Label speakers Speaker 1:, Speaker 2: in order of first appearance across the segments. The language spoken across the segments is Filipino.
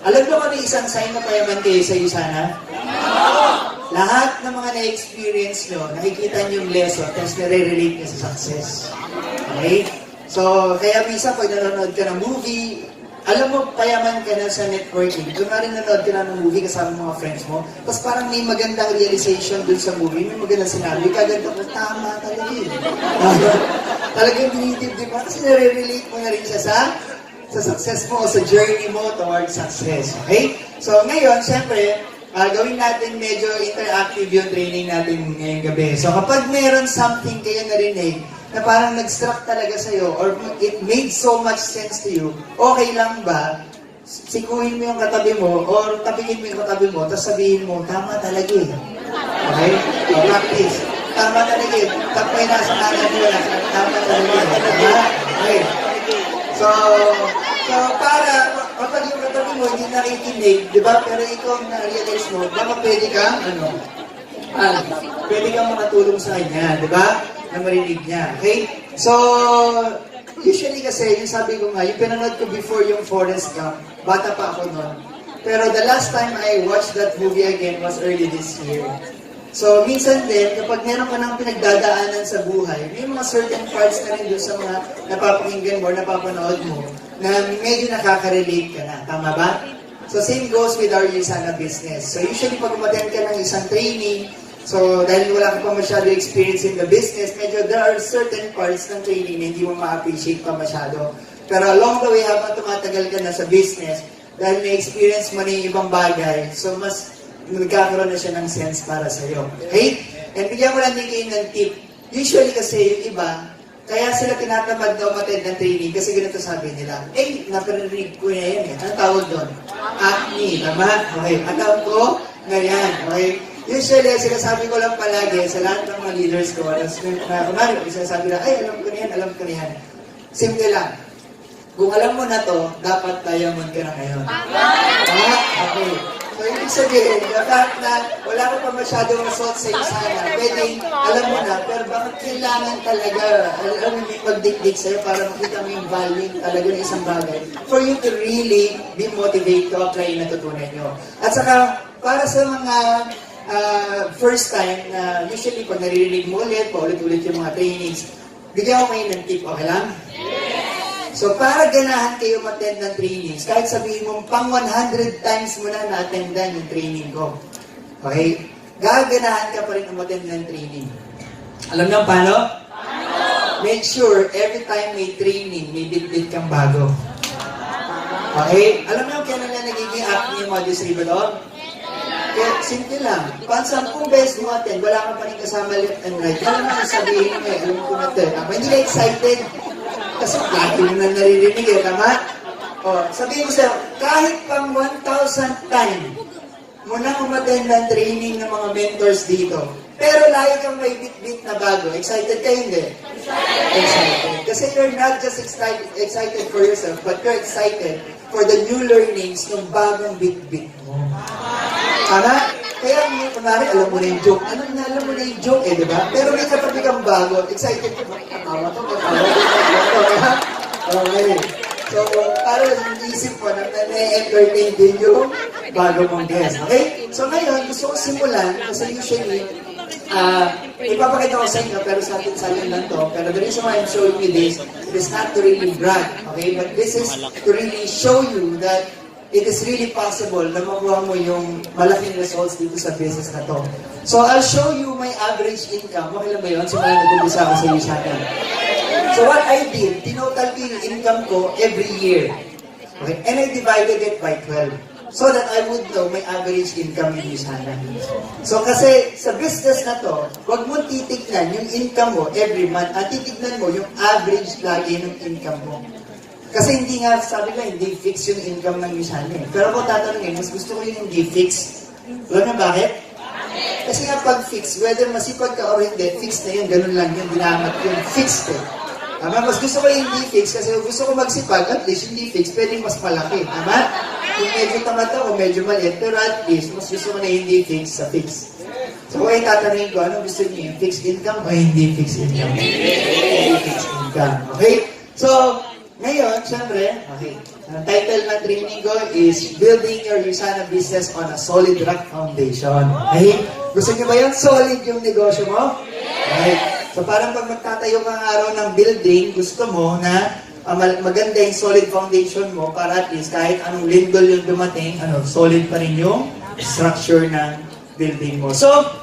Speaker 1: Alam mo kung isang sign na payaman kayo sa iyo sana? Lahat ng mga na-experience nyo, nakikita nyo yung lesson, tapos nare-relate nyo sa success. Okay? So, kaya minsan pag nanonood ka ng movie, alam mo, payaman ka na sa networking. Kung nga rin nanonood ka na ng movie kasama mga friends mo, tapos parang may magandang realization dun sa movie, may magandang sinabi, kaganda ko, tama talaga yun. Talagang dinitib-dib mo, kasi nare-relate mo na rin siya sa success mo o sa journey mo towards success. Okay? So, ngayon, syempre, gawin natin medyo interactive yung training natin ngayong gabi. So, kapag meron something kayo narinig, na parang nag-struck talaga sa'yo or it made so much sense to you, okay lang ba sikuhin mo yung katabi mo or tapikin mo yung katabi mo tapos sabihin mo, tama talaga eh. Okay? So, practice. Tama talaga eh. Tapos nasa kanan mo na, tama talaga eh. Okay? So, para kapag yung katabi mo hindi nakikinig, di ba? Pero ikaw na-realize mo, baka pwede kang, pwede kang makatulong sa kanya, di ba? Na marinig niya. Okay? So, usually kasi, yung sabi ko nga, yung pinanood ko before yung Forrest Gump, bata pa ako noon. Pero the last time I watched that movie again was early this year. So, minsan din, kapag meron ka ng pinagdadaanan sa buhay, may mga certain parts na rin doon sa mga napapakinggan mo, napapanood mo, na medyo nakaka-relate ka na. Tama ba? So, same goes with our Yusana business. So, usually pag umattend ka ng isang training, so, dahil wala ka pa masyado experience in the business, medyo there are certain parts ng training na hindi mo ma-appreciate pa masyado. Pero along the way, habang tumatagal ka na sa business, dahil na-experience mo na yung ibang bagay, so mas nagkakaroon na siya ng sense para sa'yo. Okay? And bigyan ko lang din kayo ng tip. Usually kasi yung iba, kaya sila tinatamad na umattend ng training kasi ganito sabi nila, naparinig ko na yan eh. Anong tawag doon? Acne, tama? Okay. Alam ko na yan. Okay? Usually, sinasabi ko lang palagi sa lahat ng mga leaders ko, kumari, sinasabi lang, alam ko na yan, alam ko na yan. Simple lang. Kung alam mo na to, dapat diamond ka na ngayon. Okay. So, ibig sabihin, the fact na wala ka pa masyadong results sa Yusana, pwedeng alam mo na, pero bakit kailangan talaga, alam mo yung pagdikdik sa'yo para makita mo yung value talaga ng isang bagay for you to really be motivated to apply yung natutunan nyo. At saka, para sa mga first time na usually pag naririnig mo ulit, paulit-ulit yung mga trainings, bigyan ko kayo ng tip, okay lang? So, para ganahan kayo mag-attend ng trainings, kahit sabihin mo, pang 100 times mo na na-attendan yung training ko. Okay? Gaganahan ka pa rin mag-attend ng training. Alam niyo paano? Make sure, every time may training, may bit-bit kang bago. Okay? Alam niyo kailan na nagiging acne yung mga distributor? Kaya, simple lang. Pag 10 beses mo attend, wala ka pa rin kasama left and right. Alam mo, sabihin mo alam ko na ito. Hindi ka excited. Kasi lagi mo na naririnig tama? Sabihin ko sa'yo, kahit pang 1,000 time, mo na umattend ng training ng mga mentors dito. Pero lagi kang may bit-bit na bago. Excited ka hindi? Excited. Kasi you're not just excited for yourself, but you're excited for the new learnings ng bagong bit-bit mo. Tama? Kaya, kunwari, alam mo na yung joke. Alam mo na yung joke di ba? Pero may katabi kang bago, excited ka, katawa to. Okay. So, para isip ko na na-entertain din yung bago mong guest. Okay? So, ngayon, gusto ko simulan, kasi usually, ipapakita ko sa inyo, pero sa atin lang to. Pero the reason why I'm showing you this, it is not to really brag, okay? But this is to really show you that it is really possible na makuha mo yung malaking results dito sa business na to. So, I'll show you my average income. Okay lang ba yun? So, nag-umpisa ako sa Yusana. So, what I did, tinotal ko yung income ko every year. Okay? And I divided it by 12. So that I would know my average income in Yusana. So, kasi sa business na to, huwag mo titignan yung income mo every month. At titignan mo yung average lagi ng income mo. Kasi hindi nga, sabi ko, hindi fix yung income ng Yusana. Pero kung tatanungin, mas gusto ko yung hindi fix. Alam na bakit? Kasi nga pag fix, whether masipag ka or hindi, fix na yun, ganun lang yun, dinamat yun, fixed eh. Tama? Mas gusto ko yung hindi fix, kasi gusto ko magsipag, at least hindi fix, pwedeng mas malaki. Tama? Kung medyo tamad ako, medyo maliit, pero at least, mas gusto ko na hindi fix sa fix. So kung tatanungin ko, ano gusto niyo, yung fixed income o hindi fixed income? Hindi fixed income. Okay? So, ngayon, syempre, okay. Ang title ng training ko is Building Your Usana Business on a Solid Rock Foundation. Okay? Gusto niyo ba yan? Solid yung negosyo mo? Okay. So parang pag magtatayo kang araw ng building, gusto mo na maganda yung solid foundation mo para at least kahit anong lindol yung dumating, solid pa rin yung structure ng building mo. So,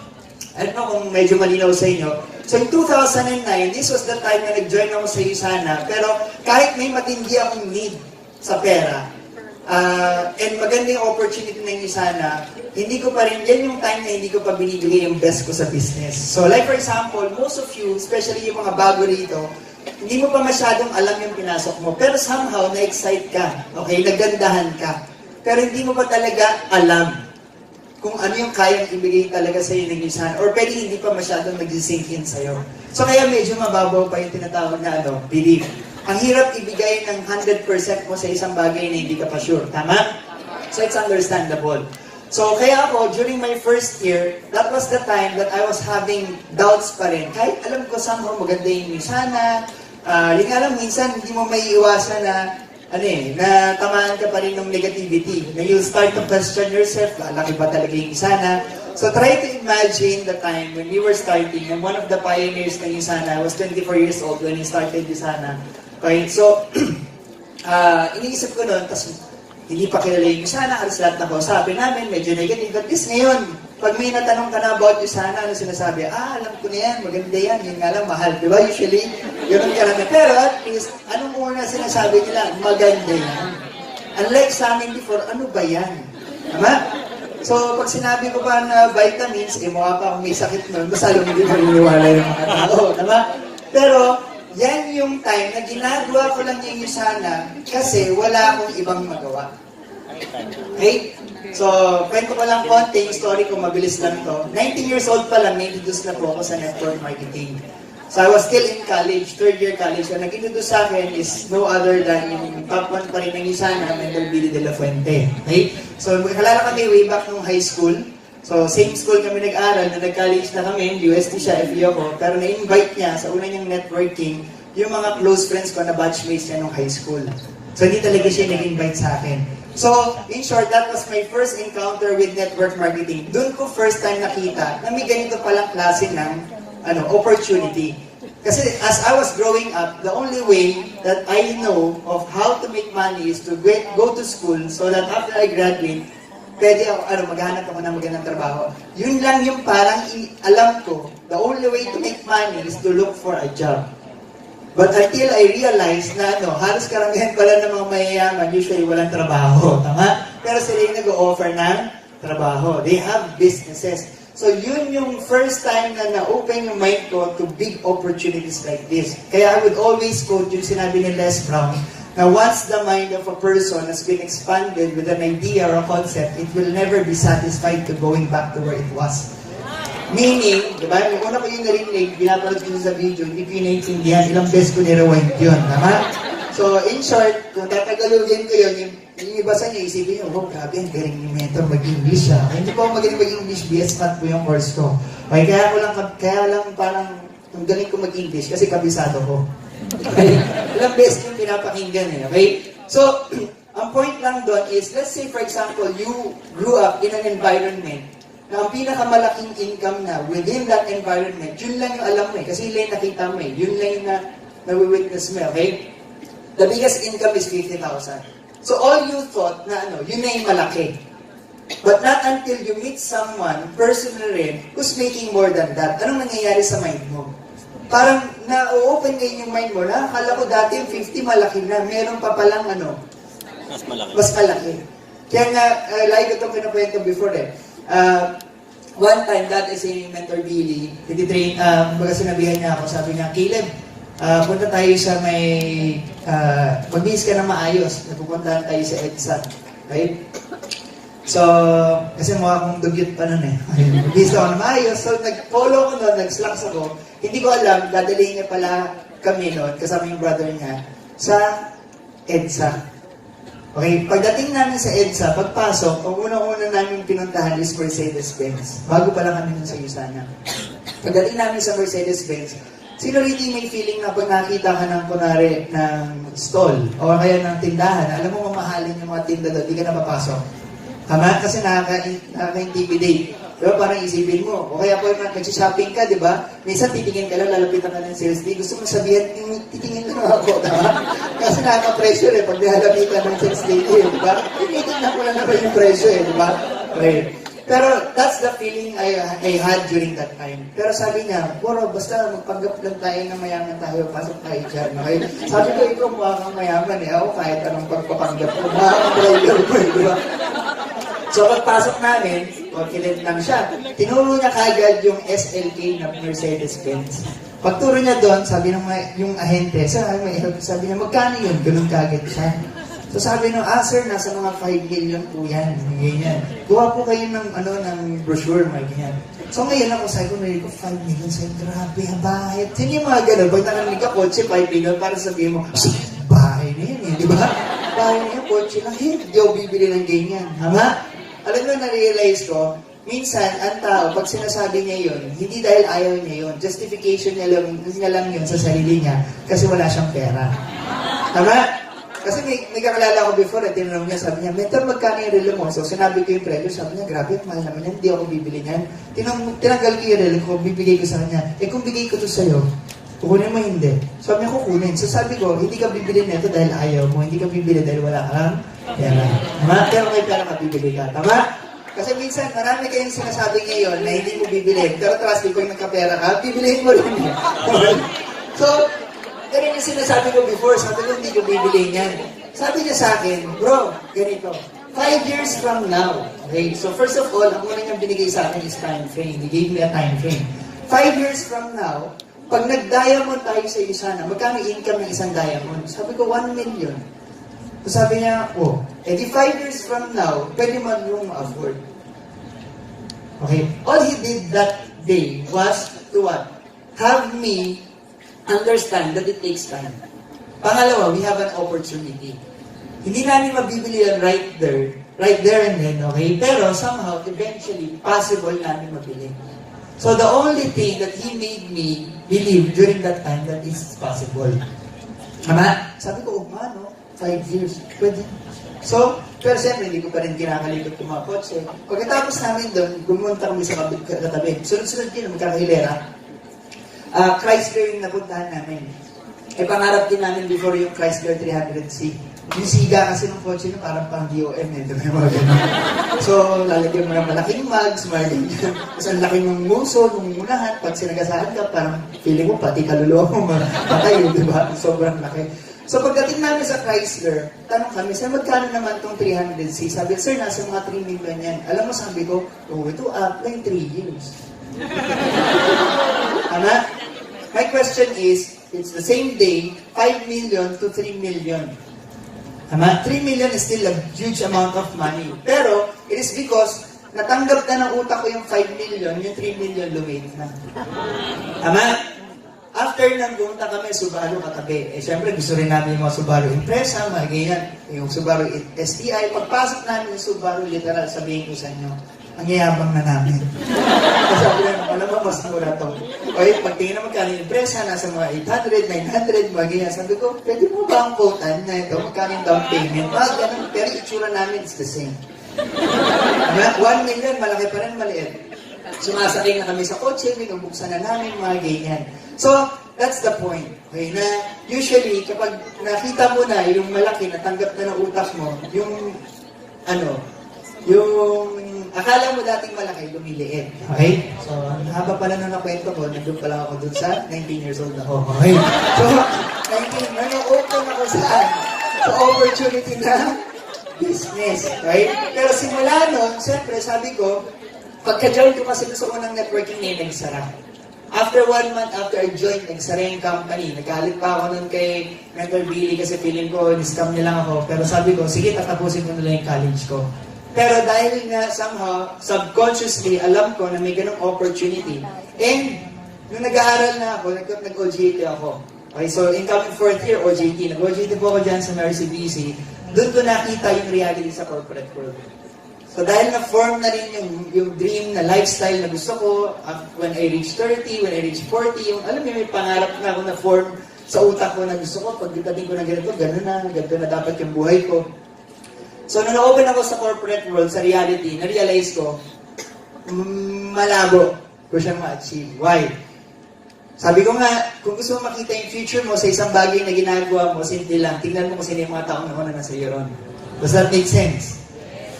Speaker 1: I don't know kung medyo malinaw sa inyo. So in 2009, this was the time na nag-join ako sa USANA. Pero kahit may matindi akong need sa pera, and maganda yung opportunity ng USANA, hindi ko pa rin, yan yung time na hindi ko pa binibigay yung best ko sa business. So like for example, most of you, especially yung mga bago rito, hindi mo pa masyadong alam yung pinasok mo. Pero somehow, na-excite ka. Okay? Nagandahan ka. Pero hindi mo pa talaga alam kung ano yung kayang ibigay talaga sa iyo ng USANA. Or pwede hindi pa masyadong nag-sink in sa'yo. So kaya medyo mababaw pa yung tinatawag na belief. Ang hirap ibigay ng 100% mo sa isang bagay na hindi ka pa sure. Tama? So it's understandable. So kaya ako, during my first year, that was the time that I was having doubts pa rin. Kahit alam ko somehow maganda yung USANA, yung alam, minsan hindi mo may iwasan na na tamaan ka pa rin ng negativity. Na you'll start to question yourself, lalaki ba talaga yung USANA? So try to imagine the time when we were starting, and one of the pioneers ng USANA, I was 24 years old when he started USANA. Okay, so, iniisip ko noon, tapos hindi pa kilala yung USANA, alas lahat na kausapin namin, medyo negative. But this ngayon, pag may natanong ka na about USANA, ano sinasabi? Alam ko na yan, maganda yan, yun nga lang, mahal. Di ba? Usually, yun ang karami. Pero at least, anong una sinasabi nila? Maganda yan. Unlike sa amin before, ano ba yan? Tama? So, pag sinabi ko pa na vitamins, mukha pa akong may sakit nun, masalong hindi maniniwala yung mga tao. Tama? Pero, yan yung time na ginagawa ko lang yung USANA kasi wala akong ibang magawa. Okay? So, kwento ko lang konti, yung story ko, mabilis lang to. 19 years old pa lang, na-introduce na po ako sa network marketing. So, I was still in college, third year college. So, nag-introduce sa akin is no other than yung top 1 pa rin ng USANA, Mentor Billy de la Fuente. Okay? So, kalala kami way back nung high school. So, same school kami nag-aral, na nag-college na kami, UST siya, FE ako. Pero na-invite niya sa una niyang networking, yung mga close friends ko na batchmates niya nung high school. So, hindi talaga siya nag-invite sa akin. So, in short, that was my first encounter with network marketing. Doon ko first time nakita na may ganito palang klase ng opportunity. Kasi as I was growing up, the only way that I know of how to make money is to go to school so that after I graduate, pwede ako, maghanap ako ng magandang trabaho. Yun lang yung parang alam ko, the only way to make money is to look for a job. But until I realized na halos karamihan pala ng mga mayayaman, usually walang trabaho. Tama? Pero sila yung nag-o-offer ng trabaho. They have businesses. So yun yung first time na na-open yung mind ko to big opportunities like this. Kaya I would always quote yung sinabi ni Les Brown, na once the mind of a person has been expanded with an idea or a concept, it will never be satisfied to going back to where it was. Meaning, di ba, yung una ko yung narinig, pinapanood ko sa video, hindi ko yung naiintindihan, ilang beses ko nirewind yun, tama? So, in short, kung tatagalogin ko yun, yung iba sa inyo, isipin nyo, oh, grabe, ang galing ni Mentor mag-English siya. Hindi po ako magaling mag-English, BS Math po yung course ko. Okay, kaya lang parang, ang galing ko mag-English kasi kabisado ko. Okay? Ilang beses yung pinapakinggan okay? So, ang point lang doon is, let's say for example, you grew up in an environment na ang pinakamalaking income na within that environment, yun lang yung alam mo kasi yun lang yung nakita mo yun lang yung na-witness mo, okay? The biggest income is 50,000. So all you thought na yun na yung malaki. But not until you meet someone, personally, who's making more than that, anong nangyayari sa mind mo? Parang na-open ngayon yung mind mo na, akala ko dati yung 50 malaki na, meron pa palang mas malaki. Kaya nga, like ko itong pinakwento before one time, dati si Mentor Billy, baga sinabihan niya ako, sabi niya, Caleb, punta tayo sa may, magbihis ka na maayos, napupuntahan tayo sa EDSA. Okay? So, kasi mukha akong dugyot pa nun magbihis ako na maayos, so nag-follow ko nun, nag-slacks ako, hindi ko alam, dadalhin niya pala kami nun, kasama yung brother niya, sa EDSA. Okay, pagdating namin sa EDSA, pagpasok, ang unang-una namin pinuntahan is Mercedes-Benz. Bago pala kami nun sa USANA. Pagdating namin sa Mercedes-Benz, Sino rin may feeling na pag nakita ka ng kunwari ng stall o kaya ng tindahan, alam mo mamahalin yung mga tinda doon, di ka na papasok. Tama? Kasi nakaka-intimidate. Diba? Parang isipin mo. O kaya po nag-shopping ka, di ba? Minsan titingin ka lang, lalapitan ka ng sales day. Gusto mo sabihin, yung titingin lang ako, tama? Kasi nakaka-pressure pag nilalapitan ng sales day, di ba? Tinitingnan ko lang naman yung pressure, di ba? Okay. Pero that's the feeling I had during that time. Pero sabi niya, Boro, basta magpanggap lang tayo na mayaman tayo, pasok tayo dyan. Okay? Sabi ko, ikaw mukha kang mayaman eh. Ako kahit anong pagpapanggap ko, mukha kang driver ko eh, di ba? So pagpasok namin, confident lang siya. Tinuro niya kagad yung SLK na Mercedes-Benz. Pagturo niya doon, sabi ng yung ahente, sabi niya, magkano yun? Ganun kagad siya. So sabi nung, sir, nasa mga 5 million po yan. Ganyan. Gawa po kayo ng brochure, mga ganyan. So ngayon ako, sabi ko, 5 million. Sabi, grabe, bakit? Hindi mga ganun. Pag nakalinig ka, kotse, 5 million, para sabihin mo, bahay na yun eh, di ba? Bahay na yun, kotse lang. Hindi ako bibili ng ganyan. Tama? Alam mo, na-realize ko, minsan, ang tao, pag sinasabi niya yun, hindi dahil ayaw niya yun. Justification niya lang yun sa sarili niya kasi wala siyang pera. Tama? Kasi may kakalala ko before, tinanong niya, sabi niya, Mentor, magkano yung relo mo? So, sinabi ko yung presyo, sabi niya, grabe, mahal naman yan, hindi ako bibili niyan. Tinanggal ko yung relo ko, bibigay ko sa kanya. Kung bigay ko to sa'yo, kukunin mo hindi. Sabi niya, kukunin. So, sabi ko, hindi ka bibili nito dahil ayaw mo, hindi ka bibili dahil wala kang pera. Tama? Pero may pera ka, bibili ka. Tama? Kasi minsan, marami kayong sinasabi ngayon na hindi mo bibili. Pero trust me, kung nagkapera ka, bibilihin mo rin. So, ganun yung sinasabi ko before, sabi ko, hindi ko bibili niyan. Sabi niya sa akin, bro, ganito, 5 years from now, okay? So first of all, ang una niyang binigay sa akin is time frame. He gave me a time frame. 5 years from now, pag nag-diamond tayo sa isa na, magkano income ng isang diamond? Sabi ko, 1 million. So sabi niya, edi 5 years from now, pwede man yung afford. Okay? All he did that day was to what? Have me understand that it takes time. Pangalawa, we have an opportunity. Hindi namin mabibili yan right there and then, okay? Pero somehow, eventually, possible namin mabili. So the only thing that he made me believe during that time that is possible. Tama? Sabi ko, 5 years, pwede. So, pero siyempre, hindi ko pa rin kinakalikot yung mga kotse. Pagkatapos namin doon, gumunta kami sa katabi. Sunod-sunod din, magkakahilera. Chrysler yung napuntahan namin. Pangarap din namin before yung Chrysler 300C. Yung siga kasi ng kotse na parang pang DOM mga ganun. So, lalagyan mo ng malaking mugs, mga ganyan. Tapos ang laki ng muso, nung unahan, pag sinagasaan ka, parang feeling mo, pati kaluluwa mo, patay, di ba? Sobrang laki. So, pagdating namin sa Chrysler, tanong kami, sir, magkano naman itong 300C? Sabi, sir, nasa mga 3 million yan. Alam mo, sabi ko, ito apply 3 years. Tama? My question is, it's the same day, 5 million to 3 million. Tama? 3 million is still a huge amount of money. Pero, it is because natanggap na ng utak ko yung 5 million, yung 3 million lumit na. Tama? After nang pumunta kami, Subaru katabi. Siyempre, gusto rin namin yung mga Subaru Impreza, mga ganyan. Yung Subaru STI. Pagpasok namin yung Subaru, literal, sabihin ko sa inyo, ang yayabang na namin. Kasi sabi lang, alam mo, mas mura ito. Okay, pagtingin na magkano yung Impreza, nasa mga 800, 900, mga ganyan. Sabi ko, pwede mo ba ang quotan na ito? Magkano yung down payment? Ganun, pero itsura namin is the same. 1 million, malaki pa rin, maliit. Sumasakay na kami sa kotse, may nabuksan na namin, mga ganyan. So, that's the point. Okay, na usually, kapag nakita mo na yung malaki, natanggap na ng utak mo, yung akala mo dating malaki, lumiliit. Okay? So, ang haba pala nung nakwento ko, nandun pala ako dun sa 19 years old ako. Okay? So, 19, nag-open ako sa opportunity na business. Right? Pero simula nun, siyempre, sabi ko, pagka-join ko kasi gusto ko ng networking na nagsara. After 1 month after I joined, nagsara yung company. Nagalit pa ako nun kay Mentor Billy kasi feeling ko, ni-scam niya lang ako. Pero sabi ko, sige, tatapusin ko nila yung college ko. Pero dahil nga somehow, subconsciously, alam ko na may ganong opportunity. And, nung nag-aaral na ako, nag-OJT ako. Okay, so incoming 4th year, OJT. Nag-OJT po ako dyan sa Mercy BC. Doon ko nakita yung reality sa corporate world. So dahil na-form na rin yung dream na lifestyle na gusto ko, when I reach 30, when I reach 40, yung alam mo, may pangarap na ako na-form sa utak ko na gusto ko, pagdating ko na ganito, ganito na dapat yung buhay ko. So nung na-open ako sa corporate world, sa reality, na-realize ko, malabo ko siyang ma-achieve. Why? Sabi ko nga, kung gusto mo makita yung future mo sa isang bagay na ginagawa mo, simple lang, tingnan mo kung sino yung mga taong nauna na sa iyo ron. Does that make sense?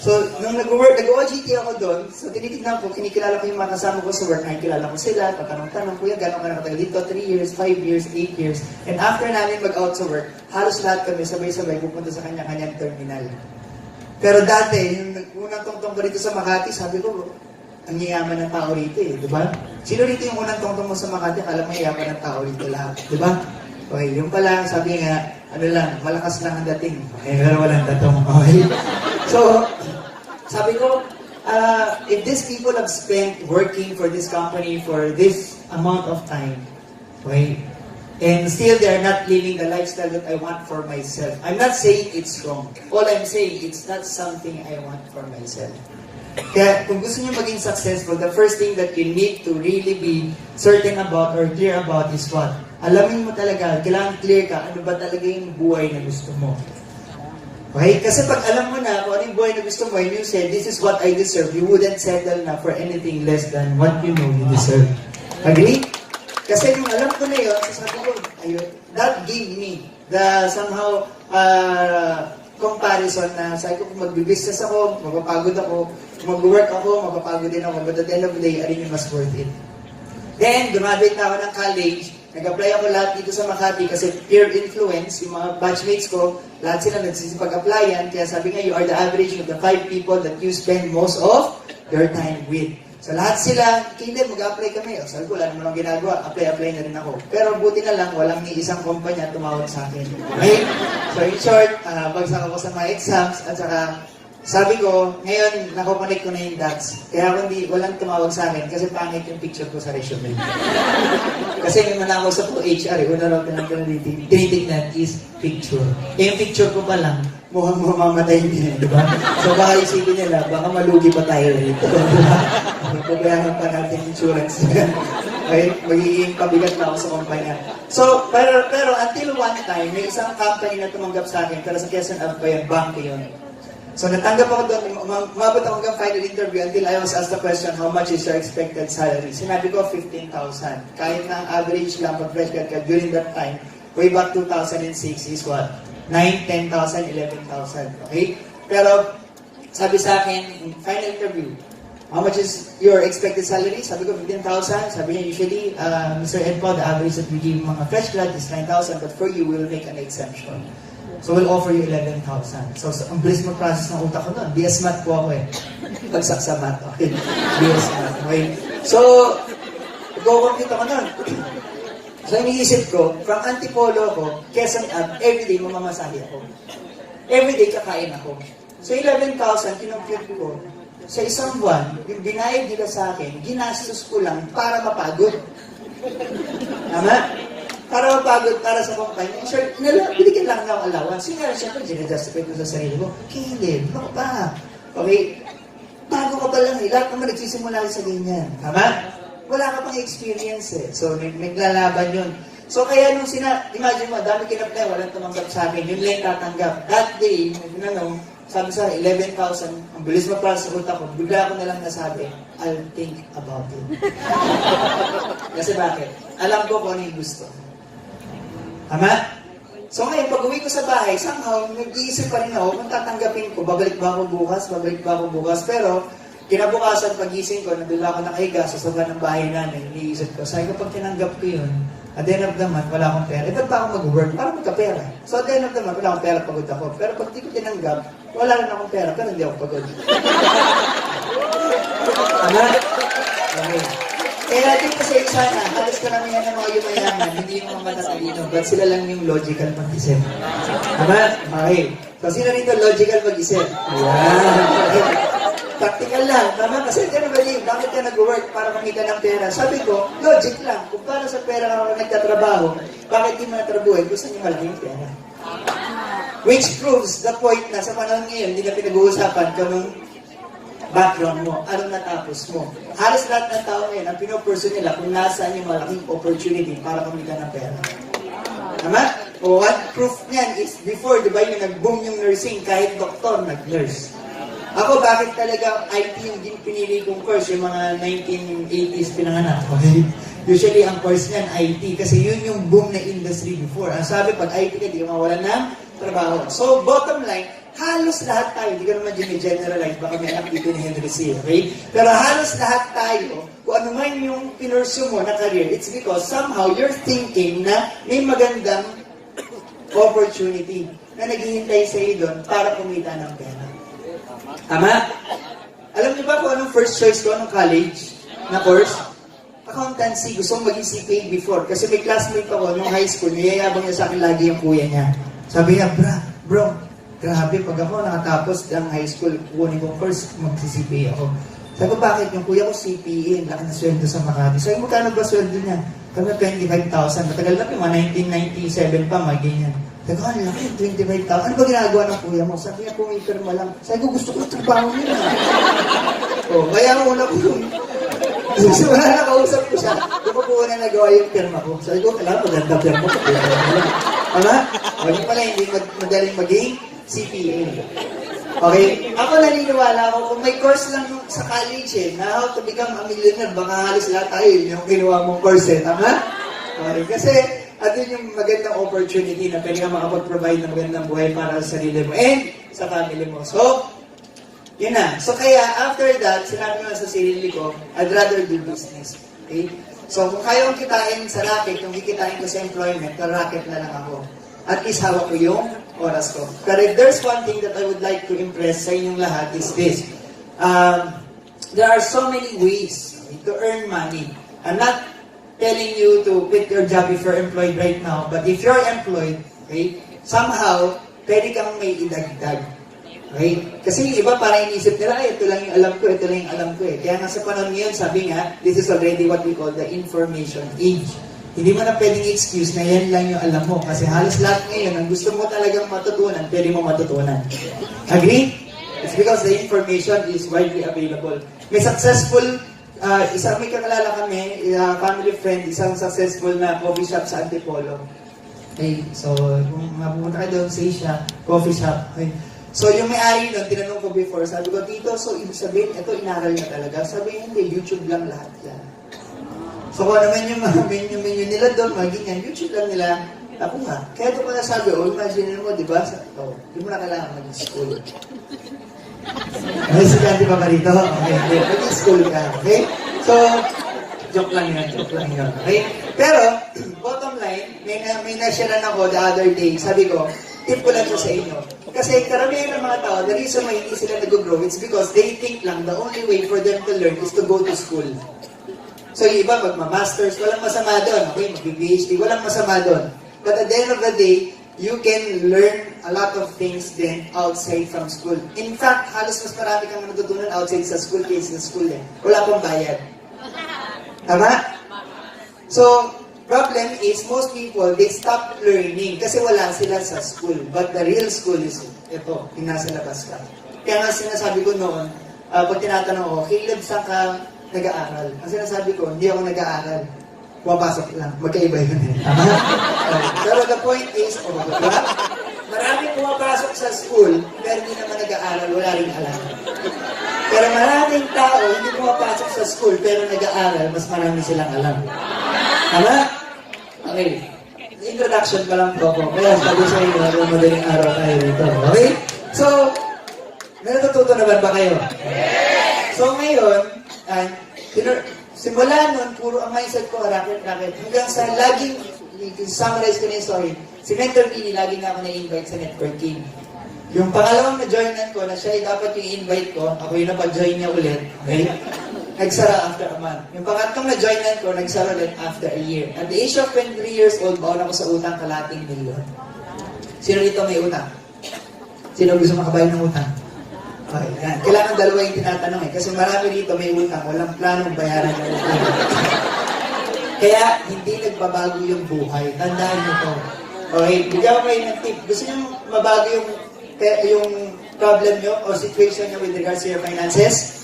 Speaker 1: So, nung nag-OJT ako doon, so tinitignan ko, kinikilala ko yung mga kasama ko sa work, nakikilala ko sila, tatanong-tanong, kuya, gano'n ka nakatagal dito, 3 years, 5 years, 8 years. And after namin mag-out sa work, halos lahat kami sabay-sabay pupunta sa kanya-kanyang terminal. Pero dati, yung unang tungtong ko rito sa Makati, sabi ko, ang yayaman ng tao rito eh, di ba? Sino rito yung unang tungtong mo sa Makati, alam mo yayaman ng tao rito lahat, di ba? Okay, yung pala, sabi nga, ano lang, malakas lang ang dating. Okay, pero walang datong. Okay? So, sabi ko, if these people have spent working for this company for this amount of time, okay, and still they are not living the lifestyle that I want for myself. I'm not saying it's wrong. All I'm saying, it's not something I want for myself. Kaya kung gusto niyo maging successful, the first thing that you need to really be certain about or clear about is what? Alamin mo talaga, kailangan clear ka, ano ba talaga yung buhay na gusto mo. Okay? Kasi pag alam mo na kung ano yung buhay na gusto mo, and you said, this is what I deserve, you wouldn't settle na for anything less than what you know you deserve. Agree? Kasi yung alam ko na yun, sabi ko, ayun, that gave me the somehow comparison na sabi ko, kung mag-business ako, mapapagod ako, kung mag-work ako, mapapagod din ako, but at the end of the day, alin yung mas worth it. Then, graduate na ako ng college, nag-apply ako lahat dito sa Makati kasi peer influence, yung mga batchmates ko, lahat sila nagsisipag-applyan, kaya sabi nga, you are the average of the 5 people that you spend most of your time with. So lahat sila, hindi, mag-apply kami. O, sabi ko, wala naman akong ginagawa, apply na rin ako. Pero buti na lang, walang ni isang kumpanya tumawag sa akin. Okay? So in short, bagsak ako sa mga exams, at saka, sabi ko, ngayon, nakokonek ko na yung dots. Kaya hindi, walang tumawag sa akin kasi pangit yung picture ko sa resume. Kasi naman ako sa HR, una lang tinitignan is picture. Yung picture ko pa lang, mukhang mamamatay din, di ba? So baka isipin nila, baka malugi pa tayo rito. Pagbayaran pa natin insurance. Okay? Magiging pabigat na ako sa kumpanya. So, pero until one time, may isang company na tumanggap sa akin, pero sa Quezon Ave pa yun, bank yun. So natanggap ako doon, umabot ako hanggang final interview until I was asked the question, how much is your expected salary? Sinabi ko, 15,000. Kahit na ang average lang pag fresh grad ka during that time, way back 2006 is what? 9, 10,000, 11,000. Okay? Pero, sabi sa akin, in final interview, how much is your expected salary? Sabi ko, 15,000. Sabi niya, usually, Mr. Edpo, the average that we give mga fresh grad is 9,000, but for you, we'll make an exemption. So, we'll offer you 11,000. So, ang bilis mag-process ng utak ko doon. BS Math po ako eh. Pagsak sa math. Okay. BS Math. Okay. So, go-compute ako doon. So, iniisip ko, from Antipolo ko, Quezon Ave, everyday mamamasahe ako. Everyday kakain ako. So, 11,000, kinumpute ko. Sa isang buwan, yung binayad nila sa akin, ginastos ko lang para mapagod. Tama? Para mapagod para sa kumpanya. Sure, binigyan lang ng allowance. Yung nga, siyempre, ginajustify ko sa sarili ko. Hindi, baka pa. Okay? Bago ka pa lang eh. Lahat naman nagsisimula sa ganyan. Tama? Wala ka pang experience eh. So, naglalaban yun. So, kaya nung imagine mo, dami kinap na, walang tumanggap sa akin. Yun lang tatanggap. That day, sabi sa 11,000, ang bilis ma-process sa utak ko, bigla ako nalang nasabi, I'll think about it. Kasi bakit? Alam ko kung ano yung gusto. Tama? So ngayon, pag uwi ko sa bahay, somehow, nag-iisip pa rin ako kung tatanggapin ko, babalik ba ako bukas, pero kinabukasan, pag-gising ko, nandun ako nakahiga sa sobrang ng bahay namin, iniisip ko, sabi ko, pag tinanggap ko yun, at the end of the month, wala akong pera. Ba't pa ako mag-work? Para magka-pera. So at the end of the month, wala akong pera, pagod ako. Pero pag di ko tinanggap, wala rin akong pera, pero hindi ako pagod. Tama? Okay. Eh natin kasi sana, halos karamihan ng mga yumayaman, hindi yung mga matatalino, but sila lang yung logical mag-isip. Tama? Okay. So sino rito logical mag-isip? Ayan. Practical lang. Tama? Kasi ka naman eh, bakit ka nag-work para kumita ng pera? Sabi ko, logic lang. Kung para sa pera ka nagtatrabaho, bakit di mo natrabuhin? Gusto niyo malaki yung pera. Which proves the point na sa panahon ngayon, hindi na pinag-uusapan kung background mo, anong natapos mo. Halos lahat ng tao ngayon, ang pinopursue nila kung nasaan yung malaking opportunity para kumita ng pera. Tama? O what proof niyan is before, di ba, yung nag-boom yung nursing, kahit doktor, nag-nurse. Ako, bakit talaga IT yung pinili kong course, yung mga 1980s pinanganak, okay? Usually, ang course niyan, IT, kasi yun yung boom na industry before. Ang sabi, pag IT ka, di ka mawalan ng trabaho. So, bottom line, halos lahat tayo, hindi ko naman generalize, baka may anak dito ni Henry C., okay? Pero halos lahat tayo, kung ano man yung pinursue mo na career, it's because somehow you're thinking na may magandang opportunity na naghihintay sa iyo doon para kumita ng pera. Tama? Alam niyo ba kung anong first choice ko, anong college na course? Accountancy. Gusto kong maging CPA before. Kasi may classmate ako nung high school, niyayabang niya sa akin lagi yung kuya niya. Sabi niya, bro, grabe, pag ako nakatapos ng high school, kukunin ko course, mag-CPA ako. Sabi ko, bakit? Yung kuya ko CPA, laki na sweldo sa Makati. Sabi ko, magkano ba sweldo niya? Sabi ko, 25,000. Matagal na yung mga 1997 pa, mga ganyan. Sabi ko, ang laki, 25,000. Ano ba ginagawa ng kuya mo? Sabi niya, pumipirma lang. Sabi ko, gusto ko trabaho niya. Kaya ako una ko yung so, wala nakausap ko siya. Kung na nagawa yung pirma ko. Sabi ko, kailangan maganda pirma ko. Tama? Huwag pala, hindi madaling maging CPA. Okay? Ako naniniwala ako, kung may course lang sa college na how to become a millionaire, baka halos lahat tayo yung ginawa mong course Tama? Okay? Kasi, atin yung magandang opportunity na pwede ka makapag-provide ng magandang buhay para sa sarili mo and sa family mo. So, yun na. So kaya, after that, sinabi ko na sa sarili ko, I'd rather do business. Okay? So kung kaya kong kitain sa racket, kung kikitain ko sa employment, na racket na lang ako. At least hawak ko yung oras ko. Pero if there's one thing that I would like to impress sa inyong lahat is this. There are so many ways to earn money. I'm not telling you to quit your job if you're employed right now, but if you're employed, okay, somehow, pwede kang may idagdag. Okay? Kasi yung iba parang inisip nila, ay, ito lang yung alam ko, ito lang yung alam ko Kaya nga sa panahon ngayon, sabi nga, this is already what we call the information age. Hindi mo na pwedeng excuse na yan lang yung alam mo. Kasi halos lahat ngayon, ang gusto mo talagang matutunan, pwede mo matutunan. Agree? It's because the information is widely available. May successful, may kakalala kami, family friend, isang successful na coffee shop sa Antipolo. Okay, so kung mapupunta ka doon sa Asia, coffee shop, okay. So, yung may-ari nun, tinanong ko before, sabi ko, Tito, so ibig sabihin, ito inaral na talaga. Sabi, hindi, YouTube lang lahat yan. So, kung naman yung mga menu nila doon, maging yan, YouTube lang nila. Ako nga. Kaya ito pala sabi, imagine mo, di ba? Di mo na kailangan mag-school. May estudyante pa ba rito? Okay, mag-school ka, okay? So, joke lang yun. Okay? Pero, bottom line, may na-sharean ako the other day. Sabi ko, tip ko lang siya sa inyo. Kasi karamihan ng mga tao, the reason why hindi sila nag-grow, it's because they think lang the only way for them to learn is to go to school. So yung iba, magma-masters, walang masama doon. Okay, mag-PhD, walang masama doon. But at the end of the day, you can learn a lot of things then outside from school. In fact, halos mas marami kang natutunan outside sa school kaysa sa school Wala pang bayad. Tama? So, problem is, most people, they stop learning kasi wala sila sa school. But the real school is ito, yung nasa labas ka. Kaya nga sinasabi ko noon, pag tinatanong ko, Caleb, saan ka nag-aaral? Ang sinasabi ko, hindi ako nag-aaral. Pumapasok lang. Magkaiba yun Tama? Pero the point is, diba? Maraming pumapasok sa school, pero hindi naman nag-aaral, wala rin alam. Pero maraming tao, hindi pumapasok sa school, pero nag-aaral, mas marami silang alam. Tama? Okay. Introduction pa lang po ako. Kaya sabi sa inyo, madaling araw tayo dito. Okay? So, may natututo naman ba kayo? So ngayon, simula nun, puro ang mindset ko, racket. Hanggang sa laging, summarize ko na yung story, si Mentor Billy, lagi nga ako na-invite sa networking. Yung pangalawang na-joinan ko, na siya ay dapat yung invite ko, ako yung napag-join niya ulit. Okay? Nagsara after a month. Yung pangatlong na-joinan ko, nagsara ulit after a year. At the age of 23 years old, baon ako sa utang kalating milyon. Sino dito may utang? Sino gusto makabayad ng utang? Okay, yan. Kailangan dalawa yung tinatanong kasi marami dito may utang, walang planong bayaran ng utang. Kaya, hindi nagbabago yung buhay. Tandaan nyo to. Okay, bigyan ko kayo ng tip. Gusto nyo mabago yung problem nyo o situation nyo with regards to your finances?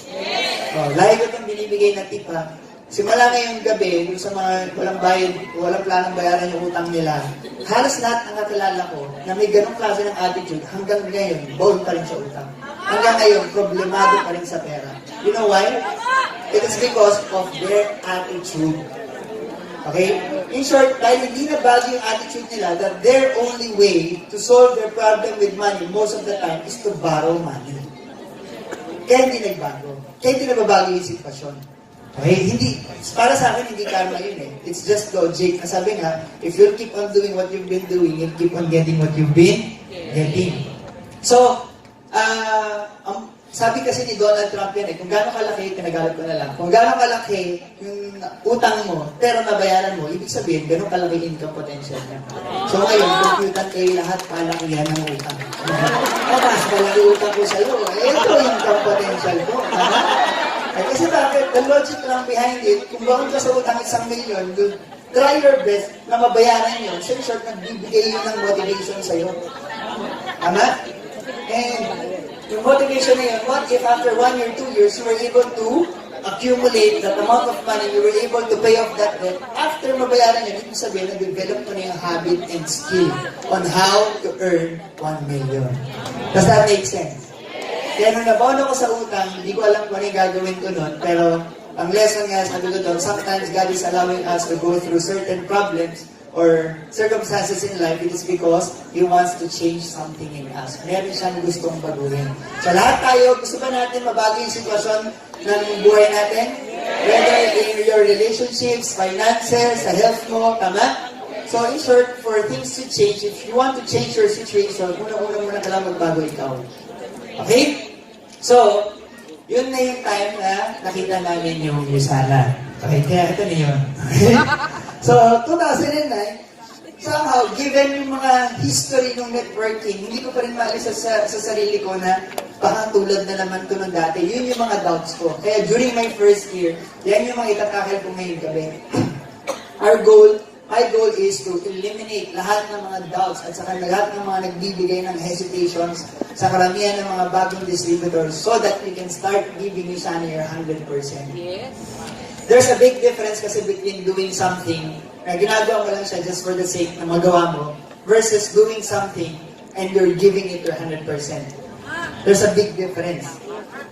Speaker 1: Oh, lagi ko itong binibigay na tip ha. Simula ngayong gabi, yung sa mga walang bayad, walang planong bayaran yung utang nila, halos lahat ang nakilala ko na may ganong klase ng attitude, hanggang ngayon, bold pa rin sa utang. Hanggang ngayon, problemado pa rin sa pera. You know why? It is because of their attitude. Okay? In short, dahil hindi na bago yung attitude nila that their only way to solve their problem with money most of the time is to borrow money. Kaya hindi nagbago. Kaya hindi nababago yung sitwasyon. Okay? Hindi. Para sa akin, hindi karma yun eh. It's just logic. Sabi nga, if you'll keep on doing what you've been doing, you'll keep on getting what you've been getting. So, sabi kasi ni Donald Trump yan eh, kung gaano kalaki, kinagalit ko na lang, kung gaano kalaki yung utang mo, pero nabayaran mo, ibig sabihin, gaano kalaki income potential niya. So ngayon, computan kayo lahat, palakihan ng utang. Mas malaki utang ko sa'yo, ito income potential ko. Eh, kasi bakit? The logic lang behind it, kung bakit ka sa utang 1 million, try your best na mabayaran yun. So in short, nagbibigay yun ng motivation sa'yo. Tama? And yung motivation na yun, what if after 1 year, 2 years, you were able to accumulate that amount of money, you were able to pay off that debt, after mabayaran yun, ibig sabihin, na-develop mo na yung habit and skill on how to earn 1 million. Does that make sense? Kaya nung nabono ko sa utang, hindi ko alam kung ano yung gagawin ko nun, pero ang lesson nga, sabi ko doon, sometimes God is allowing us to go through certain problems or circumstances in life, it is because He wants to change something in us. Meron siyang gustong baguhin. So lahat tayo, gusto ba natin mabago yung sitwasyon ng buhay natin? Whether in your relationships, finances, sa health mo, tama? So in short, for things to change, if you want to change your situation, una-una muna ka lang magbago ikaw. Okay? So, yun na yung time na nakita namin yung Yusana. Okay, kaya ito na yun. So, 2009, somehow, given yung mga history ng networking, hindi ko pa rin maalis sa sarili ko na baka tulad na naman ito ng dati. Yun yung mga doubts ko. Kaya during my first year, yan yung mga itatakil ko ngayong gabi. My goal is to eliminate lahat ng mga doubts at saka lahat ng mga nagbibigay ng hesitations sa karamihan ng mga bagong distributors so that we can start giving you sana your 100%.
Speaker 2: Yes.
Speaker 1: There's a big difference kasi between doing something na ginagawa mo lang siya just for the sake na magawa mo versus doing something and you're giving it your 100%. There's a big difference.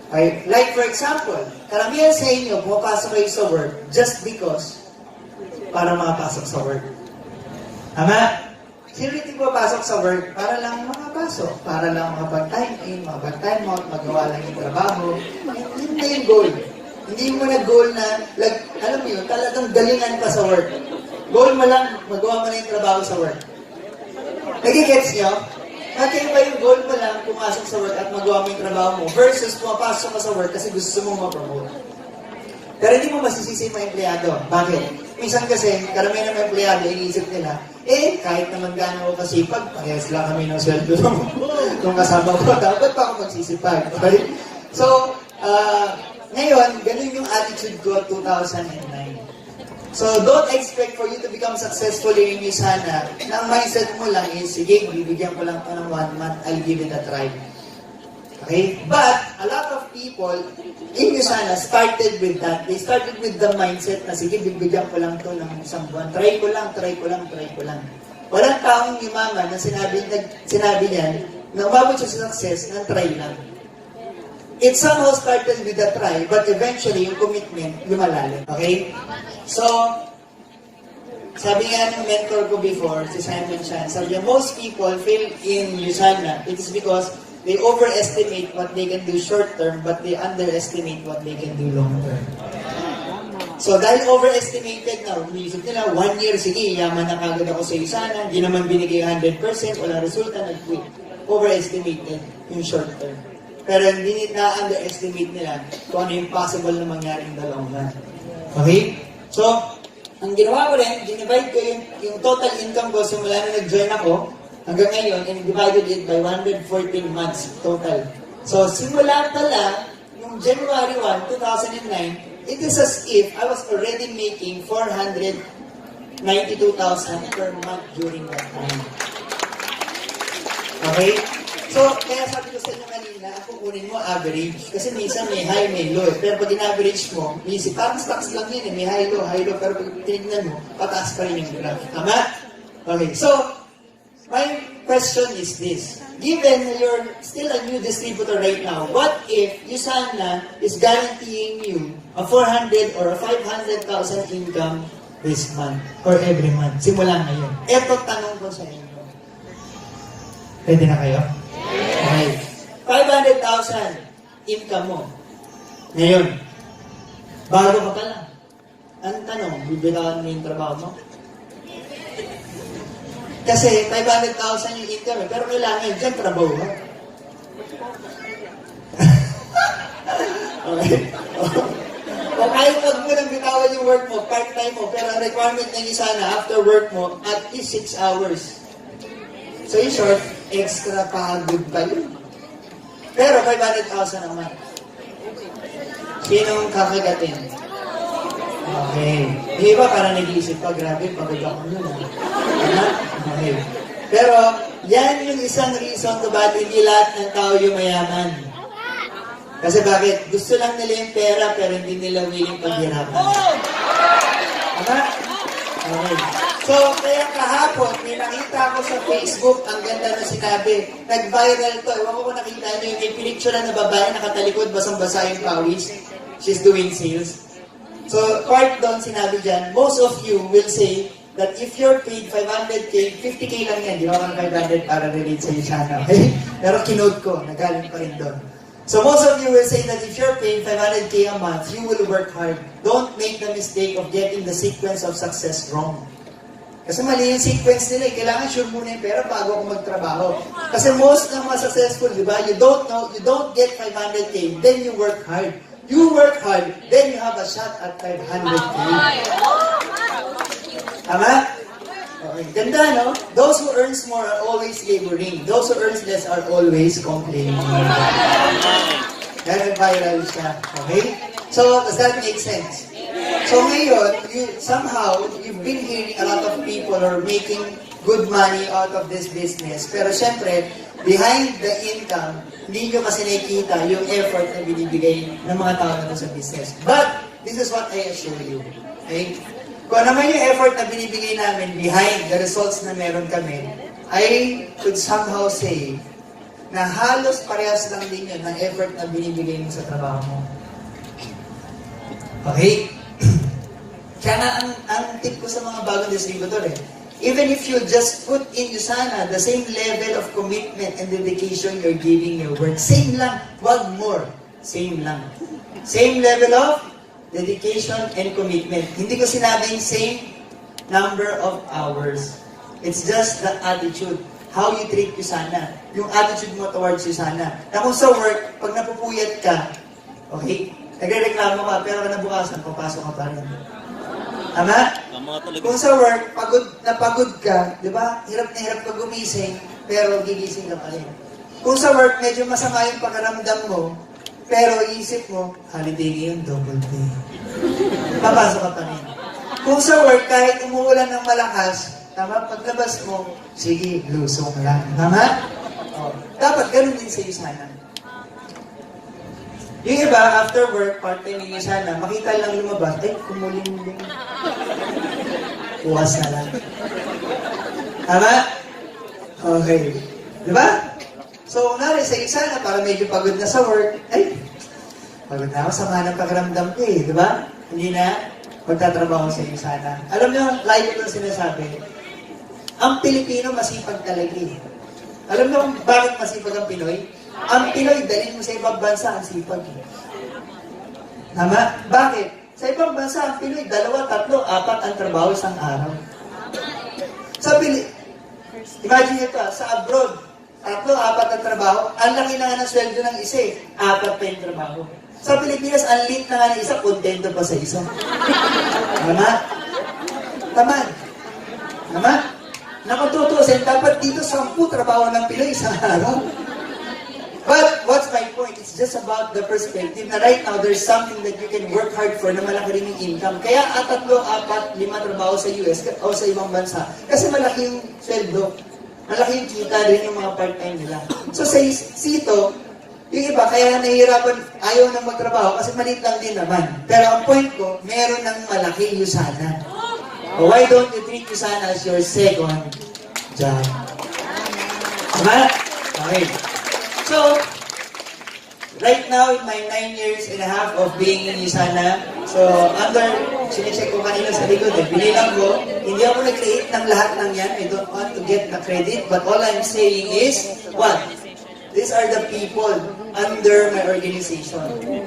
Speaker 1: Okay? Like for example, karamihan sa inyo, pumapasok kayo sa work just because para makapasok sa work. Tama? Sino hindi pumapasok sa work para lang makapasok, para lang makapag-time in, makapag-time out, magawa lang yung trabaho. Yun na yung goal. Hindi mo na goal na, like, alam mo yun, talagang galingan ka sa work. Goal mo lang, magawa mo na yung trabaho sa work. Nagigets nyo? Kakaiba yung goal mo lang, pumasok sa work at magawa mo yung trabaho mo versus pumapasok ka sa work kasi gusto mong ma-promote. Pero hindi mo masisisi yung mga empleyado. Bakit? Minsan kasi, karamihan ng mga empleyado, iniisip nila, kahit naman gano'n ako kasipag, parehas lang kami ng sweldo nung kasama ko, dapat pa ako magsisipag. Okay? So, ngayon, ganun yung attitude ko 2009. So, don't expect for you to become successful in Yusana. Na ang mindset mo lang is, sige, bibigyan ko lang ito ng 1 month, I'll give it a try. Okay? But, a lot of people in Yusana started with that. They started with the mindset na, sige, bibigyan ko lang ito ng 1 buwan. Try ko lang. Walang taong yumaman na sinabi niyan na umabot siya sa success ng try lang. It somehow started with a try, but eventually, yung commitment, lumalalim. Okay? So, sabi nga ng mentor ko before, si Simon Chan, sabi niya, most people fail in Yusana. It is because they overestimate what they can do short term, but they underestimate what they can do long term. So, dahil overestimated na, umisip nila, 1 year, sige, yaman na kagad ako sa Yusana, hindi naman binigay 100%, walang resulta, nag-quit. Overestimated yung short term. Pero hindi na-underestimate nila kung ano yung possible na mangyari in the long run. Okay? So, ang ginawa ko rin, dinivide ko yung total income ko simula na nag-join ako hanggang ngayon, and divided it by 114 months total. So, simula pala, yung January 1, 2009, it is as if I was already making 492,000 per month during that time. Okay? So, kaya sabi ko sa inyo kanina, ako kunin mo average. Kasi minsan may high, may low. Pero pag in-average mo, easy. Parang stocks lang yun eh. May high, low. Pero pag tinignan mo, pataas pa rin yung graph. Tama? Okay. So, my question is this. Given you're still a new distributor right now, what if USANA is guaranteeing you a 400 or a 500,000 income this month or every month? Simula ngayon. Eto tanong ko sa inyo. Pwede na kayo? Okay. 500,000 income mo. Ngayon, bago ka pa lang. Ang tanong, bibitawan mo yung trabaho mo? Kasi 500,000 yung income pero kailangan dyan trabaho mo. Okay? O kahit wag mo nang bitawan yung work mo, part-time mo, pero ang requirement na niya sana after work mo, at least 6 hours. So in short, extra pagod pa yun. Pero 500,000 naman. Sinong kakagatin? Okay. Yung iba parang nag-iisip pa, grabe, pagod ako nun. Okay. Pero, yan yung isang reason kung bakit hindi lahat ng tao yung mayaman. Kasi bakit? Gusto lang nila yung pera, pero hindi nila willing paghirapan. Tama? Okay. So, kaya kahapon, may nakita ko sa Facebook, ang ganda na sinabi, nag-viral to. Ewan ko kung nakita nyo, may pinicture na babae, nakatalikod, basang-basa yung pawis. She's doing sales. So, part doon, sinabi dyan, most of you will say that if you're paid 500K, 50K lang yan, di ba mga 500 para relate sa sana, okay? Pero kinote ko, nagaling pa rin doon. So, most of you will say that if you're paid 500K a month, you will work hard. Don't make the mistake of getting the sequence of success wrong. Kasi mali yung sequence nila, kailangan sure muna yung pera bago ako magtrabaho. Kasi most ng mga successful, di ba, you don't get 500K, then you work hard. You work hard, then you have a shot at 500K. Tama? Okay, ganda, no? Those who earns more are always laboring. Those who earns less are always complaining. Kaya viral siya. Okay? So, does that make sense? So ngayon, you've been hearing a lot of people are making good money out of this business. Pero syempre, behind the income, hindi nyo kasi nakikita yung effort na binibigay ng mga tao na sa business. But, this is what I assure you. Okay? Kung naman yung effort na binibigay namin behind the results na meron kami, I could somehow say na halos parehas lang din yun ng effort na binibigay mo sa trabaho mo. Okay? Kaya nga, ang tip ko sa mga bagong distributor even if you just put in USANA the same level of commitment and dedication you're giving your work, same lang, wag more, same lang. Same level of dedication and commitment. Hindi ko sinabing same number of hours. It's just the attitude. How you treat USANA. Yung attitude mo towards USANA. Na kung sa work, pag napupuyat ka, okay, nagre-reklamo ka, pero kanabukasan, papasok ka pa rin. Tama? Kung sa work, pagod ka, di ba? Hirap na hirap ka gumising, pero gigising ka pa rin. Kung sa work, medyo masama yung pakaramdam mo, pero isip mo, holiday ngayon, double pay. Papasok ka pa rin. Kung sa work, kahit umuulan ng malakas, tama, paglabas mo, sige, lusong lang. Tama? O, dapat ganun din sa USANA. Yung iba, after work, part-time yung USANA, makita lang lumabas, kumuling-muling. Puwas na lang. Tama? Okay. Diba? So, kunwari sa USANA, para medyo pagod na sa work, pagod na ako, sama ng pakiramdam ko diba? Hindi na magtatrabaho sa USANA. Alam niyo, like ko sinasabi, ang Pilipino masipag talaga Alam niyo bakit masipag ang Pinoy? Ang Pinoy, dalhin mo sa ibang bansa, ang sipag Tama? Bakit? Sa ibang bansa, ang Pinoy, 2, 3, 4 ang trabaho isang araw. Imagine ito, sa abroad, 3, 4 ang trabaho, ang laki na nga ng sweldo ng isa 4 pa yung trabaho. Sa Pilipinas, ang liit na nga ng isa, kontento pa sa isa. Tama? Tamad. Tama? Nakatutusin, dapat dito 10 trabaho ng Pinoy isang araw. But what's my point? It's just about the perspective na right now, there's something that you can work hard for na malaki rin yung income. Kaya 3, 4, 5 trabaho sa US o sa ibang bansa. Kasi malaki yung sweldo. malaki yung kita rin yung mga part-time nila. So sa sito, yung iba, kaya nahihirapan, ayaw nang magtrabaho kasi maliit lang din naman. Pero ang point ko, meron ng malaki USANA. Why don't you treat USANA as your second job? Diba? Okay. So, right now, in my 9.5 years of being in USANA, so sinecheck ko kanina sa likod binilang ko, hindi ako nag-create ng lahat ng yan. I don't want to get the credit, but all I'm saying is, what? These are the people under my organization.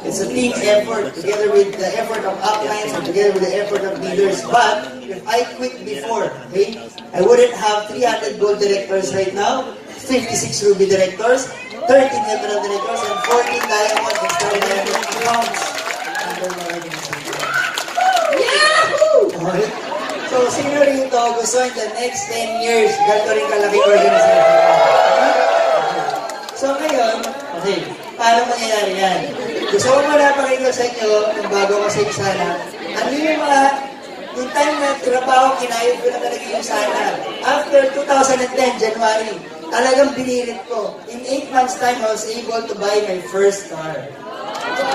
Speaker 1: It's a team effort, together with the effort of uplines and together with the effort of leaders. But, if I quit before, okay, I wouldn't have 300 gold directors right now, 56 ruby directors, 13 emerald directors, and 14 diamond and star diamond accounts under my organization. Yahoo! Okay. So, sino rito gusto in the next 10 years, ganito rin kalaki organization? So ngayon, okay, paano mangyayari yan? Gusto ko muna pakita sa inyo, nung bago kasi sana, ano yung mga, yung time na trabaho, kinayod ko na talaga yung sana. After 2010, January, talagang binirit ko. In 8 months time, I was able to buy my first car.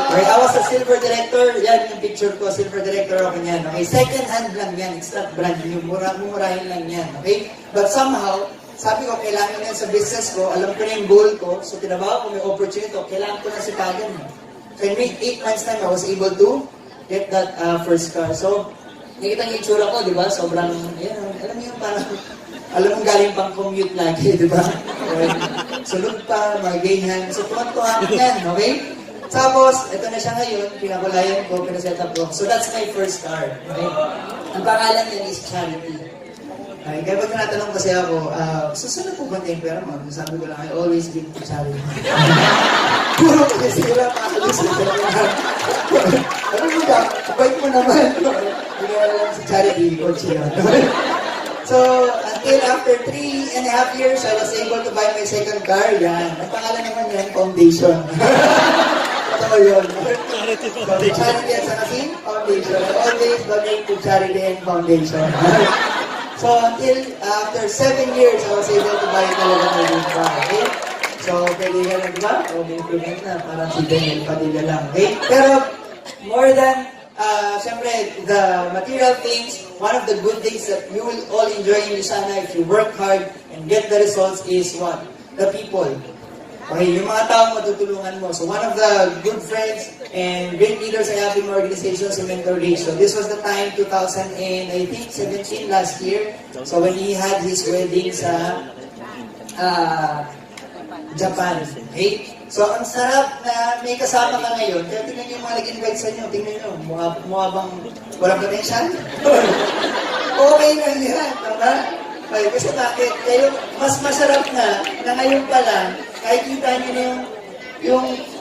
Speaker 1: Okay, I was a silver director, yan yung picture ko, silver director ako niyan. Okay, second hand lang yan, it's not brand new, murahin lang yan. Okay, but somehow, sabi ko, kailangan yan sa business ko, alam ko na yung goal ko, so tinabaho ko, may opportunity ko, kailangan ko na sipagan. So in 8 months time, I was able to get that first car. So, nakita niyo yung tsura ko, di ba? Sobrang, yan, alam mo yung parang, alam mo galing pang commute lagi, di ba? Sulog pa, mga ganyan. So, tuwan-tuwa yan, okay? Tapos, ito na siya ngayon, pinakulayan ko, pinaset up ko. So, that's my first car, okay? Ang pangalan niya is Charity. Ay, kaya pag natanong kasi ako, susunod po ba yung pera mo? Sabi ko lang, I always give to charity. Puro kasi sila pakalis sa pera. Ano mo ba? Bait mo naman. Ginawa lang sa charity, coach yun. So, until after 3.5 years, I was able to buy my second car. Yan. Ang pangalan naman yan, Foundation. Totoo yun. So, charity at saka si Foundation. I always donate to charity and Foundation. So, until after 7 years, I was able to buy talaga ng new car, okay? So, pwede ka na, diba? O, may improvement na, parang si Daniel Padilla lang, okay? Pero, more than, syempre, the material things, one of the good things that you will all enjoy in USANA if you work hard and get the results is what? The people. Okay, yung mga taong matutulungan mo. So one of the good friends and great leaders I have in my organization is Mentor Ray. So this was the time, 2017 last year. So when he had his wedding sa Japan. Okay? So ang sarap na may kasama ka ngayon. Kaya tingnan niyo yung mga nag-invite sa inyo. Tingnan niyo, mukha bang walang potential? Okay lang yan, tama? Okay, kasi bakit? Kayo, mas masarap na ngayon pa lang, kahit kita nyo na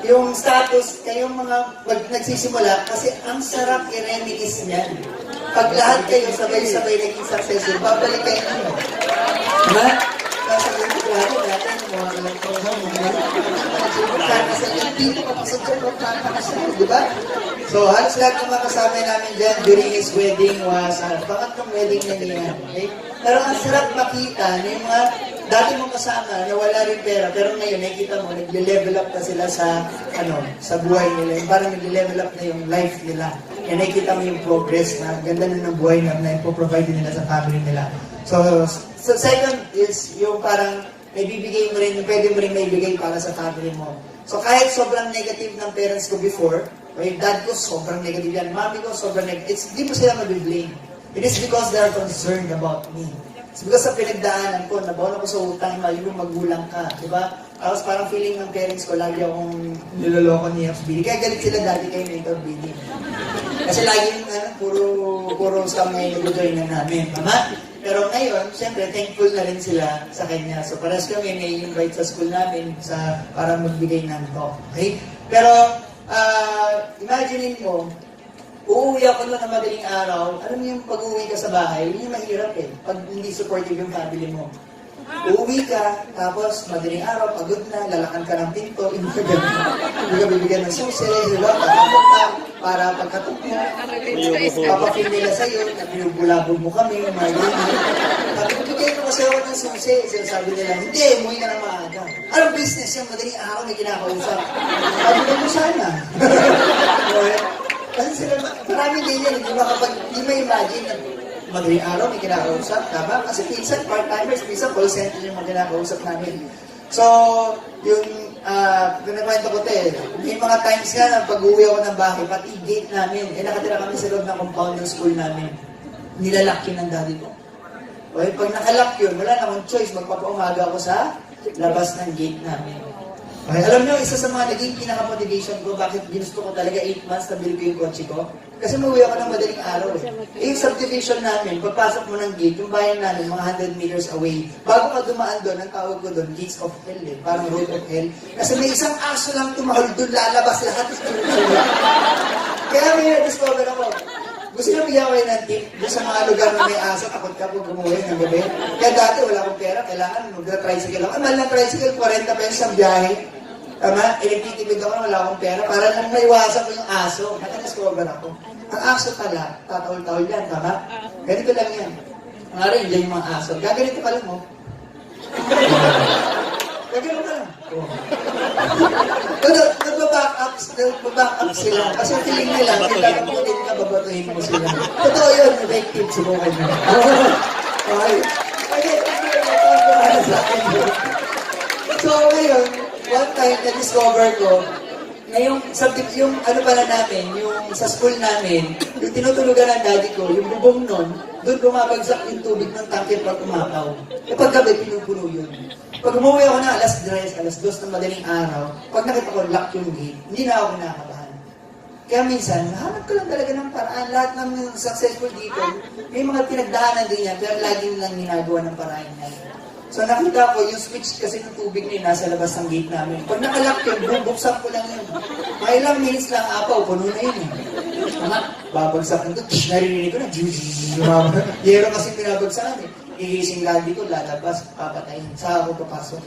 Speaker 1: yung status, kayong mga nagsisimula, kasi ang sarap i-reminis niyan. Pag lahat kayo sabay-sabay naging successful, babalik kayo nyo. Diba? Sasabihin ko lahat, dati, mga lang ko, sana sa dito, papasok ko, papasok, diba? So, halos lahat ng mga kasama namin dyan during his wedding was, pangatlong wedding na niya. Okay? Pero ang sarap makita na yung mga dati mong kasama na wala rin pera, pero ngayon nakikita mo, nagle-level up na sila sa, sa buhay nila. Yung parang nagle-level up na yung life nila. Kaya nakikita mo yung progress na ganda na ng buhay na ipoprovide nila sa family nila. So second is yung parang naibibigay mo rin, yung pwede mo rin maibigay para sa family mo. So kahit sobrang negative ng parents ko before, o yung dad ko sobrang negative yan, mami ko sobrang negative, hindi mo sila mabiblame. It is because they are concerned about me. It's because sa pinagdaanan ko, nabaon ako sa utang, yung magulang ka, di ba? Tapos parang feeling ng parents ko, lagi akong niloloko ni FBD. Kaya galit sila dati kayo na FBD. Kasi laging, puro scam ngayon nag-join na namin, tama? Pero ngayon, siyempre, thankful na rin sila sa kanya. So paras kami may-invite sa school namin para magbigay ng talk. Okay? Pero, imaginein mo, uuwi ako lang na madaling araw, alam mo yung pag-uwi ka sa bahay, yun yung mahirap eh, pag hindi supportive yung family mo. Uuwi ka, tapos madaling araw, pagod na, lalakan ka ng pinto, hindi ka bibigyan ng susi, diba? Pagkatok ka, para pagkatok mo, papapil nila sa'yo, nabulabog mo kami, mga ganyan. Sabi ko, bigay ko magsasayaw ko ng susi. Sinasabi nila, hindi, umuwi ka ng maaga. Anong business yan? Madaling araw may kinakausap. Sabi mo sana. Kasi sila, maraming ganyan, hindi hindi ma-imagine na madaling araw may kinakausap, tama? Kasi minsan part-timers, minsan call center yung mga kinakausap namin. So, yung pinakwento ko may mga times nga na pag-uwi ako ng bahay, pati gate namin, nakatira kami sa loob ng compound ng school namin. Nilalak yun ng daddy ko. Okay, pag nakalock yun, wala na akong choice, magpapaumaga ako sa labas ng gate namin. Okay, alam niyo, isa sa mga naging pinaka-motivation ko, bakit ginusto ko talaga 8 months na bilhin ko yung kotse ko? Kasi mauwi ako ng madaling araw yung subdivision namin, pagpasok mo ng gate, yung bayan namin, mga 100 meters away. Bago ka dumaan doon, ang tawag ko doon, gates of hell parang road of hell. Kasi may isang aso lang tumahol doon, lalabas lahat. Kaya may na-discover ako. Gusto nyo bigyan kayo ng tip doon sa mga lugar na may aso, takot ka pag umuwi ng gabi. Kaya dati wala akong pera, kailangan mag-tricycle ako. Mahal ng tricycle, 40 pesos ang biyahe. Tama? Nagtitipid ako, wala akong pera. Para lang maiwasan ko yung aso. Naka-discover ako. Ang aso pala, tatawal-tawal yan, tama? Ganito lang yan. Ang aray, dyan yung mga aso. Gaganito ka lang, oh. Gaganito ka lang. Nagbaback up sila. Kasi feeling nila, pinagkakutin ka, babatuhin mo sila. Totoo yun, effective, subukan nyo. Okay. So, ngayon, one time na-discover ko na yung ano pala namin, yung sa school namin, yung tinutulugan ng daddy ko, yung bubong nun, doon bumabagsak yung tubig ng tangke pag umapaw. E paggabi, pinupuno yun. Pag umuwi ako na alas 2 ng madaling araw, pag nakita ko lock yung gate, hindi na ako kinakabahan. Kaya minsan, nahanap ko lang talaga ng paraan. Lahat ng successful dito, may mga pinagdaanan din yan, pero laging lang ginagawa ng paraan yan. So nakita ko, yung switch kasi ng tubig na nasa labas ng gate namin. Pag nakalock yun, bubuksan ko lang yun. Mga ilang minutes lang apaw, puno na yun eh. Babagsak ko, naririnig ko na, yero kasi pinabagsakan eh. Iising lagi ko, lalabas, papatayin. Sa ako papasok.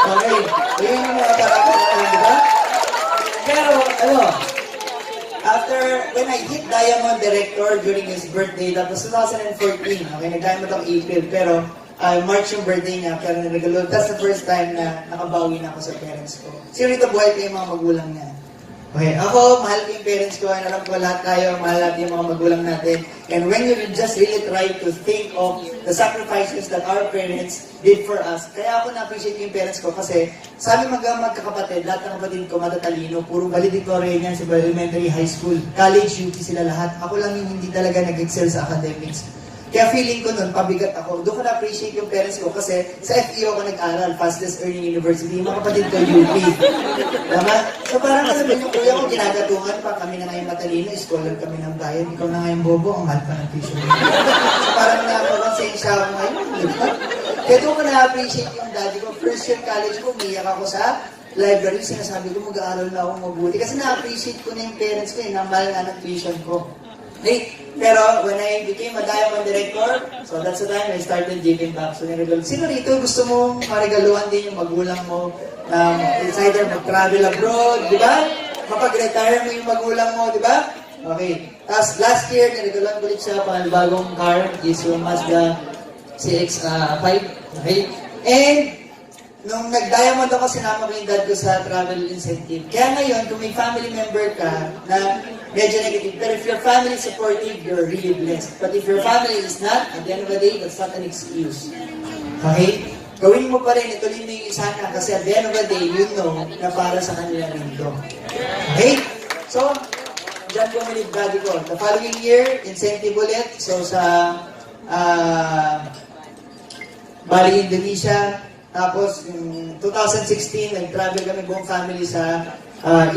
Speaker 1: Okay, yun yung mga parang, di ba? Pero, when I hit Diamond Director during his birthday, that was 2014, okay, nag-Diamond ako April, pero March yung birthday niya, pero nagalo, that's the first time na nakabawi na ako sa parents ko. Sino rito buhay ko yung mga magulang niya? Okay, ako, mahal ko yung parents ko, and alam ko lahat tayo, mahal natin yung mga magulang natin. And when you just really try to think of the sacrifices that our parents did for us, kaya ako na-appreciate yung parents ko kasi sa aming magkakapatid, lahat ng kapatid ko matatalino, puro valedictorian yan sa elementary, high school, college, UP sila lahat. Ako lang yung hindi talaga nag-excel sa academics. Kaya feeling ko nun, pabigat ako. Doon ko na-appreciate yung parents ko kasi sa FEO ako nag-aral, Fastest Earning University, yung mga kapatid ko UP. Tama? So parang alam mo yung kuya ko, ginagatungan pa, kami na ngayon matalino, scholar kami ng bayan, ikaw na ngayon bobo, ang mahal pa ng tuition. So parang nakakonsensya ako ngayon, di ba? Kaya doon ko na-appreciate yung daddy ko. First year college ko, umiyak ako sa library, sinasabi ko mag-aaral na akong mabuti. Kasi na-appreciate ko na yung parents ko, na mahal nga ng tuition ko. Okay? Pero when I became a Diamond Director, so that's the time I started giving back. So niregalo. Sino rito gusto mong maregaluhan din yung magulang mo? It's either mag-travel abroad, di ba? Mapag-retire mo yung magulang mo, di ba? Okay. Tapos last year, niregaluhan ko ulit siya bagong car, is yung Mazda CX-5. Okay? And nung nag-diamond ako, sinama ko yung dad ko sa travel incentive. Kaya ngayon, kung may family member ka na medyo negative, pero if your family is supportive, you're really blessed. But if your family is not, at the end of the day, that's not an excuse. Okay? Gawin mo pa rin, ituloy mo yung isa na, kasi at the end of the day, you know na para sa kanila rin ito. Okay? So, dyan ko ulit daddy ko. The following year, incentive ulit. So, sa Bali, Indonesia. Tapos, 2016, nag-travel kami buong family sa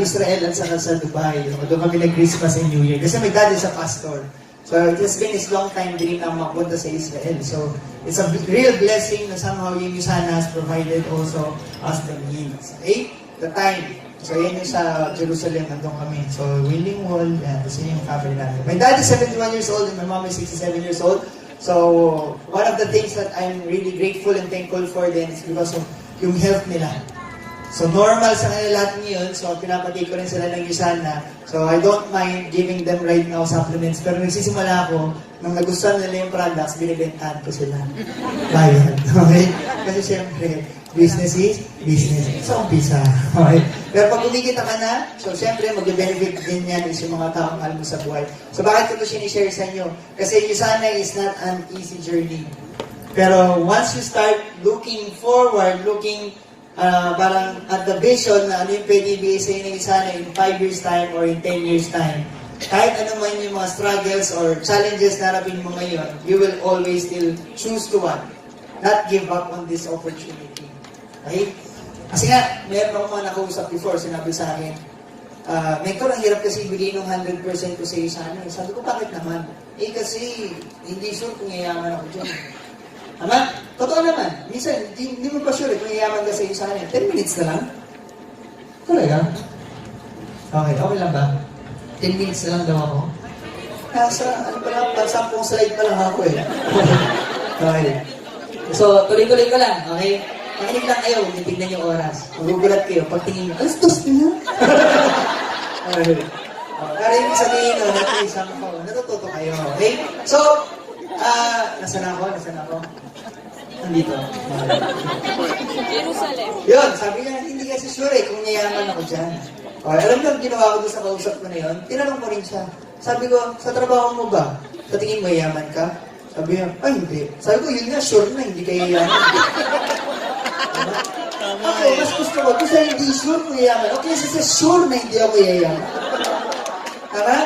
Speaker 1: Israel at saka sa Dubai. Doon kami nag-Christmas and New Year. Kasi may daddy sa pastor. So, it has been his long time dream na mapunta sa Israel. So, it's a real blessing na somehow yung Yusana has provided also us the means. Okay? The time. So, yan yung sa Jerusalem, nandun kami. So, Willing Wall, yan. Kasi yung family namin. My dad is 71 years old and my mom is 67 years old. So, one of the things that I'm really grateful and thankful for them is because of yung health nila. So normal sa kanila lahat ngayon, so pinapatake ko rin sila ng Usana. So I don't mind giving them right now supplements, pero nagsisimula ako, nung nagustuhan nila yung products, binibentahan ko sila. Bayad, okay? Kasi siyempre, business is business. Sa umpisa, okay? Pero pag kumikita ka na, so siyempre, mag-benefit din yan is yung mga taong mahal mo sa buhay. So bakit ko ito sinishare sa inyo? Kasi Usana is not an easy journey. Pero once you start looking forward, looking parang at the vision na ano yung pwede ibigay sa inyo ng Usana in 5 years time or in 10 years time, kahit ano man yung mga struggles or challenges na harapin mo ngayon, you will always still choose to what? Not give up on this opportunity. Okay? Kasi nga, meron ako mga nakausap before, sinabi sa akin, Mentor, ang hirap kasi ibigay ng 100% ko sa Usana. Sabi ko, bakit naman? Kasi hindi sure kung yayaman ako dyan. Tama? Totoo naman. Minsan, hindi mo pa sure kung yayaman ka sa Usana. 10 minutes na lang? Talaga? Okay, okay lang ba? 10 minutes na lang daw ako. Nasa, ano pa lang, 10 slide pa lang ako eh. Okay. So, tuloy-tuloy ko lang, okay? Makinig lang kayo, huwag tignan yung oras. Magugulat kayo, pagtingin nyo, alas 2 na? Okay. Pero yung sabihin nyo, natiisang ako, natututo kayo, okay? So, nasaan ako? Nandito.
Speaker 2: Jerusalem.
Speaker 1: Yun, sabi niya, hindi kasi sure kung yayaman ako dyan. Okay, alam niyo, ang ginawa ko doon sa kausap ko na yun, tinanong ko rin siya. Sabi ko, sa trabaho mo ba? Sa tingin mo yayaman ka? Sabi niya, ay hindi. Sabi ko, yun nga, sure na, hindi kayo yayaman. Ako, mas gusto ko, kasi hindi sure kung yayaman. Okay, kasi sure na hindi ako yayaman. Tama?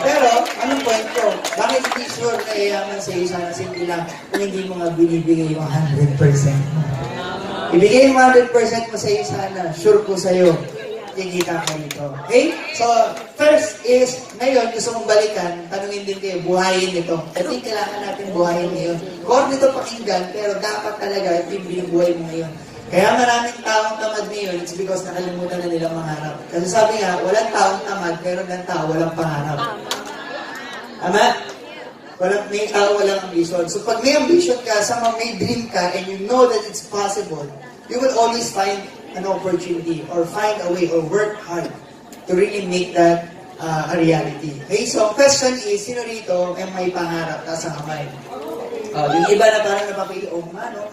Speaker 1: Pero, anong point ko? Bakit hindi sure na yayaman sa iyo sana simple lang kung hindi mo nga binibigay yung 100% mo? Ibigay yung 100% mo sa iyo sana, sure ko sa iyo, kikita ka nito. Okay? So, first is, ngayon, gusto mong balikan, tanungin din kayo, buhayin ito. Ito yung kailangan natin buhayin ngayon. Huwag nito pakinggan, pero dapat talaga ito yung binubuhay mo ngayon. Kaya maraming taong tamad ngayon, it's because nakalimutan na nilang mangarap. Kasi sabi nga, walang taong tamad, pero ng tao walang pangarap. Tama? May tao walang ambition. So pag may ambition ka, sama may dream ka, and you know that it's possible, you will always find an opportunity or find a way or work hard to really make that a reality. Okay, so question is, sino rito ay may pangarap taas ang kamay? Yung iba na parang napapili, no?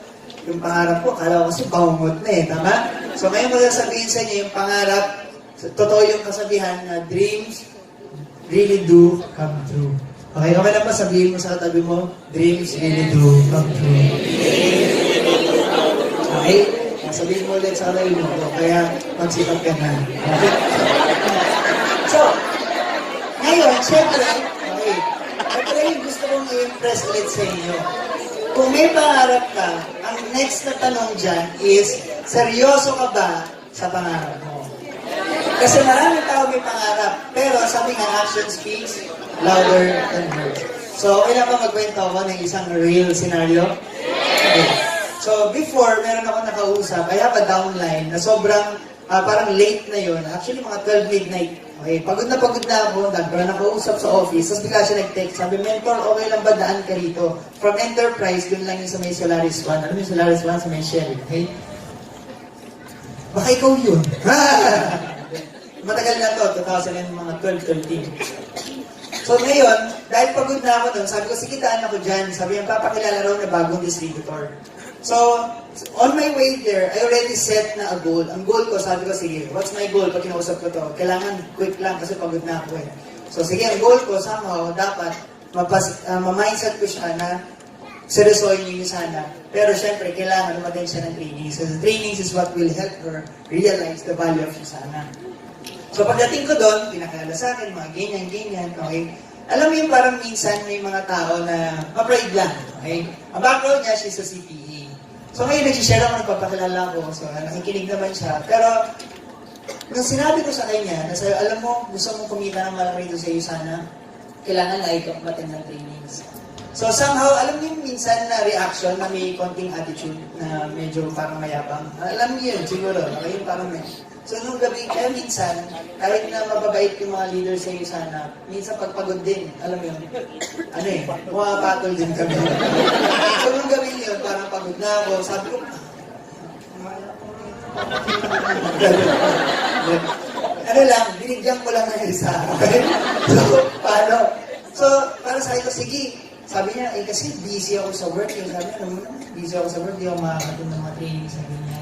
Speaker 1: Yung pangarap ko, kala ko kasi bangungot na eh, tama? So ngayon ko sasabihin sa inyo, yung pangarap, totoo yung kasabihan na dreams really do come true. Okay, okay lang ba sabihin mo sa katabi mo, dreams really do come true. Okay? Sabihin mo ulit sa katabi mo, kaya magsipag ka na. Okay? So, ngayon, syempre, okay, ito yung gusto kong i-impress ulit sa inyo. Kung may pangarap ka, ang next na tanong dyan is, seryoso ka ba sa pangarap mo? Kasi maraming tao may pangarap, pero sabi nga, action speaks louder than words. So, okay lang ba magkwento ako ng isang real scenario? Okay. So, before, meron ako nakausap, I have a downline na sobrang, parang late na yon. Actually, mga 12 midnight. Okay, pagod na ako, nakausap sa office, tapos bigla siya nag-text, sabi, Mentor, okay lang ba daan ka rito? From Enterprise, dun lang yung sa may Solaris 1. Alam mo yung Solaris 1 sa may Shell, okay? Baka ikaw yun. Matagal na to, 2000 and mga 12, 13. So ngayon, dahil pagod na ako doon, sabi ko, sige, daan ako dyan. Sabi yung papakilala raw na bagong distributor. So, on my way there, I already set na a goal. Ang goal ko, sabi ko, sige, what's my goal? Pag kinausap ko to, kailangan quick lang kasi pagod na ako eh. So, sige, ang goal ko, somehow, dapat, ma-mindset ko siya na seryosohin niyo sana. Pero syempre, kailangan umatin siya ng training. So, the trainings is what will help her realize the value of Usana. So, pagdating ko doon, pinakilala sa akin, mga ganyan, okay? Alam mo yung parang minsan may mga tao na ma-pride lang, okay? Ang background niya, she's a CPE. So ngayon, nagsishare ako, nagpapakilala ko, so nakikinig naman siya. Pero, nung sinabi ko sa kanya, na sabi, alam mo, gusto mong kumita ng malaki rito sa Usana, kailangan na ikaw matin ng trainings. So somehow, alam niyo minsan na reaction na may konting attitude na medyo parang mayabang. Alam niyo yun, siguro, okay? Parang may. So nung gabi, kaya minsan, kahit na mababait yung mga leader sa Usana, minsan pagpagod din, alam mo yun, pumapatol din kami. So nung gabi yun, parang pagod na ako, sabi ko, Ano lang, binigyan ko lang ng isa. Okay? So, paano? So, para sa ko, sige. Sabi niya, kasi busy ako sa work. Sabi niya, alam mo na, busy ako sa work, di ako makakatun ng mga training, sabi niya.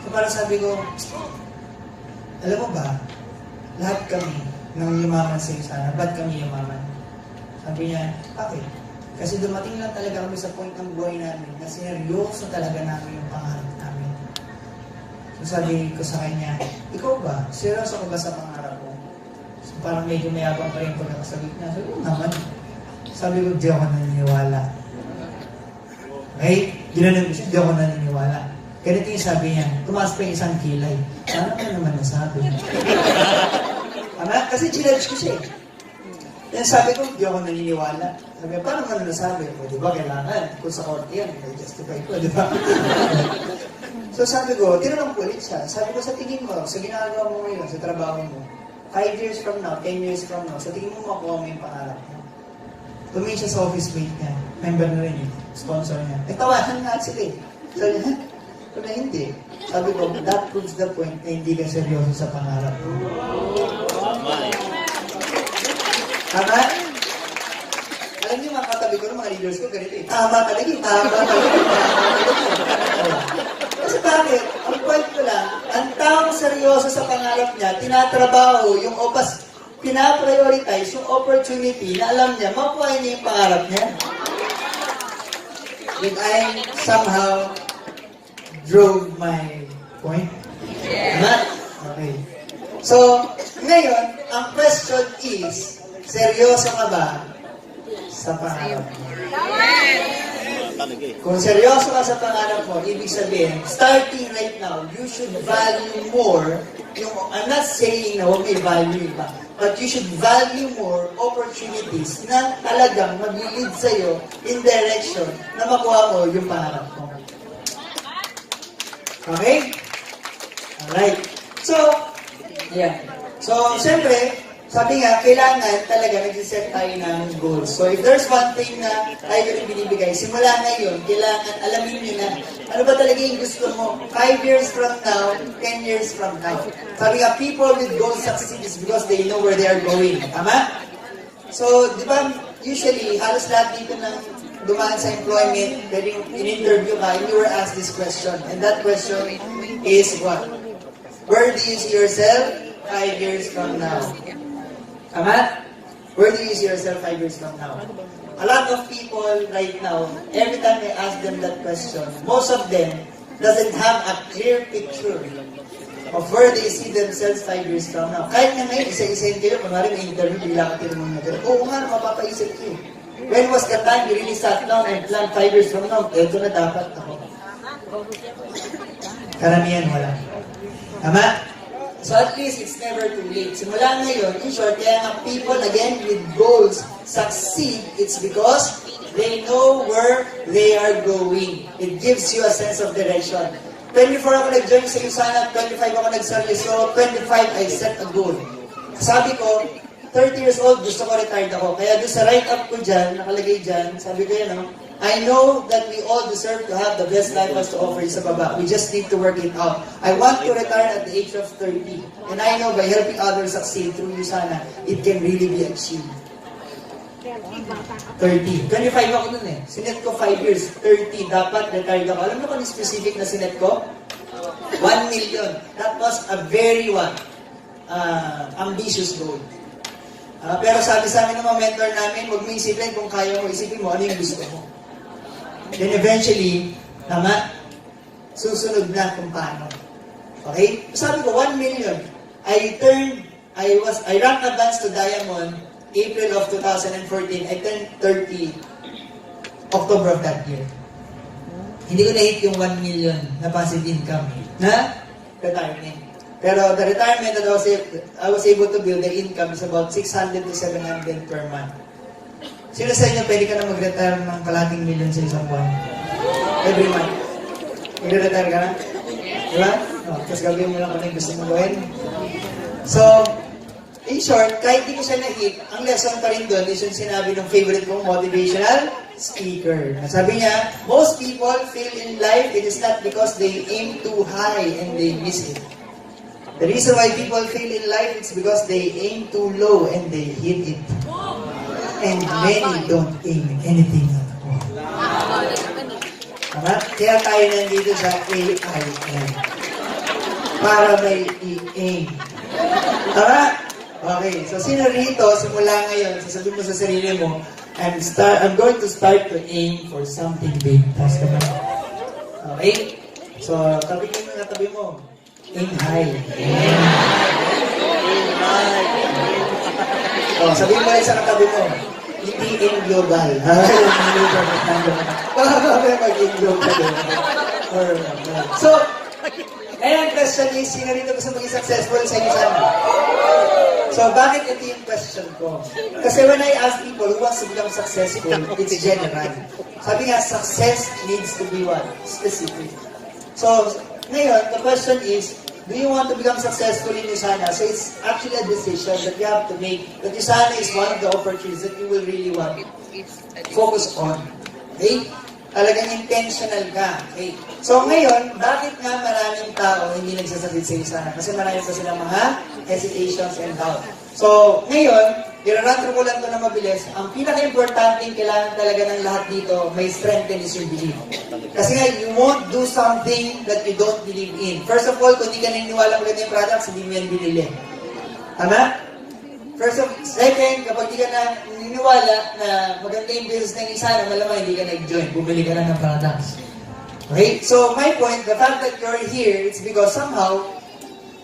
Speaker 1: So, para sabi ko, alam mo ba, lahat kami ng yumaman sa sana, ba't kami yumaman? Sabi niya, bakit? Kasi dumating lang talaga kami sa point ng buhay namin na seryoso talaga namin yung pangarap namin. So sabi ko sa kanya, ikaw ba? Seryoso ka ba sa pangarap mo? So parang medyo mayabang pa rin pagkakasagot niya. Sabi ko, naman. Sabi ko, di ako naniniwala. Okay? Ginanon ko siya, di ako naniniwala. Ganito yung sabi niya, tumaas pa yung isang kilay. Ano ka naman nasabi? Kasi ginudge ko siya eh. Then sabi ko, di ako naniniwala. Sabi ko, paano ka nasabi? O, di ba, kailangan. Kung sa korte yan, may justify ko, di ba? So sabi ko, tinanong ko ulit siya. Sabi ko, sa tingin mo, sa ginagawa mo ngayon, sa trabaho mo, 5 years from now, 10 years from now, sa tingin mo makuha mo yung pangarap mo. Tumingin siya sa office mate niya. Member na rin eh. Sponsor niya. Tawanan nga sila eh. Sabi niya, kung na hindi. Sabi ko, that proves the point na hindi ka seryoso sa pangarap mo. Tama? Alam niyo, mga katabi ko ng mga leaders ko, ganito eh. Tama talaga eh. Tama talaga. Kasi bakit? Ang point ko lang, ang taong seryoso sa pangarap niya, tinatrabaho yung pinaprioritize yung opportunity na alam niya, makuha niya yung pangarap niya. Did I somehow drove my point? Not? Okay. So, ngayon, ang question is, seryoso ka ba sa pangarap mo? Kung seryoso ka sa pangarap mo, ibig sabihin, starting right now, you should value more I'm not saying na huwag may value iba, but you should value more opportunities na talagang mag-lead sa'yo in direction na makuha mo yung pangarap mo. Okay? Alright. So, yeah. So, siyempre, sabi nga, kailangan talaga nag-set tayo ng goals. So, if there's one thing na tayo rin binibigay, simula ngayon, kailangan alamin nyo na ano ba talaga yung gusto mo 5 years from now, 10 years from now. Sabi nga, people with goals succeed is because they know where they are going. Tama? So, di ba, usually, halos lahat dito ng dumaan sa employment, pwedeng in-interview ka, and you were asked this question. And that question is what? Where do you see yourself 5 years from now? Tama? Where do you see yourself 5 years from now? A lot of people right now, every time I ask them that question, most of them doesn't have a clear picture of where they see themselves 5 years from now. Kahit nga ngayon, isa-isayin kayo, kunwari may interview, bigla ka tinanong na gano'n. Oo nga, mapapaisip kayo. When was the time you really sat down and planned 5 years from now? Ito na dapat ako. Karamihan, wala. Tama? So at least it's never too late. Simula ngayon, in short, kaya nga people, again, with goals, succeed, it's because they know where they are going. It gives you a sense of direction. 24 ako nag-join sa USANA, 25 ako nag-service, so 25 I set a goal. Sabi ko, 30 years old, gusto ko retired ako. Kaya doon sa write-up ko dyan, nakalagay dyan, sabi ko yan, I know that we all deserve to have the best life has to offer sa baba. We just need to work it out. I want to retire at the age of 30. And I know by helping others succeed through USANA, it can really be achieved. 30. 25 ako nun eh. Sinet ko 5 years. 30. Dapat retired ako. Alam mo kung specific na sinet ko? 1 million. That was a very ambitious goal. Pero sabi sa amin ng mga mentor namin, huwag mo isipin kung kaya mo, isipin mo ano yung gusto mo. Then eventually, susunod na kung paano. Okay? Sabi ko, 1 million. I ranked advanced to Diamond April of 2014. I turned 30 October of that year. Hindi ko na-hit yung 1 million na passive income na retirement. Pero the retirement that I was able to build, the income is about 600 to 700 per month. Sino sa inyo pwede ka na mag-retire ng kalating million sa isang buwan? Every month. Mag-retire ka na? Diba? Tapos gagawin mo lang kung ano yung gusto mo gawin. So, in short, kahit di ko siya na-hit, ang lesson pa rin doon is yung sinabi ng favorite kong motivational speaker. Sabi niya, most people fail in life, it is not because they aim too high and they miss it. The reason why people fail in life is because they aim too low and they hit it. And many don't aim anything at all. Tama? Kaya tayo nandito sa AIM. Para may i-aim. Tama? Okay, so sino rito, simula ngayon, sasabihin mo sa sarili mo, I'm going to start to aim for something big. Tapos ka ba? Okay? So, tabi mo. Aim high. Aim high. Oh, sabihin mo rin sa katabi mo, hindi aim global. Baka mag-aim global. So, ngayon, question is, sino rito gusto maging successful sa inyo sana? So, bakit ito yung question ko? Kasi when I ask people who wants to become successful, it's general. Sabi nga, success needs to be what? Specific. So, ngayon, the question is, do you want to become successful in Usana? So, it's actually a decision that you have to make. That Usana is one of the opportunities that you will really want focus on. Okay? Talagang intentional ka. Okay? So ngayon, bakit nga maraming tao hindi nagsasabit sa Usana? Kasi marami pa silang mga hesitations and doubt. So ngayon, i-run ko lang ito na mabilis. Ang pinaka-importante yung kailangan talaga ng lahat dito, may strengthen is your belief. Kasi nga, you won't do something that you don't believe in. First of all, kung hindi ka naniniwala maganda yung products, hindi mo yan binili. Tama? Second, kapag di ka na naniniwala na maganda yung business ng isa, malamang hindi ka nag-join. Bumili ka na ng products. Okay? So, my point, the fact that you're here, it's because somehow,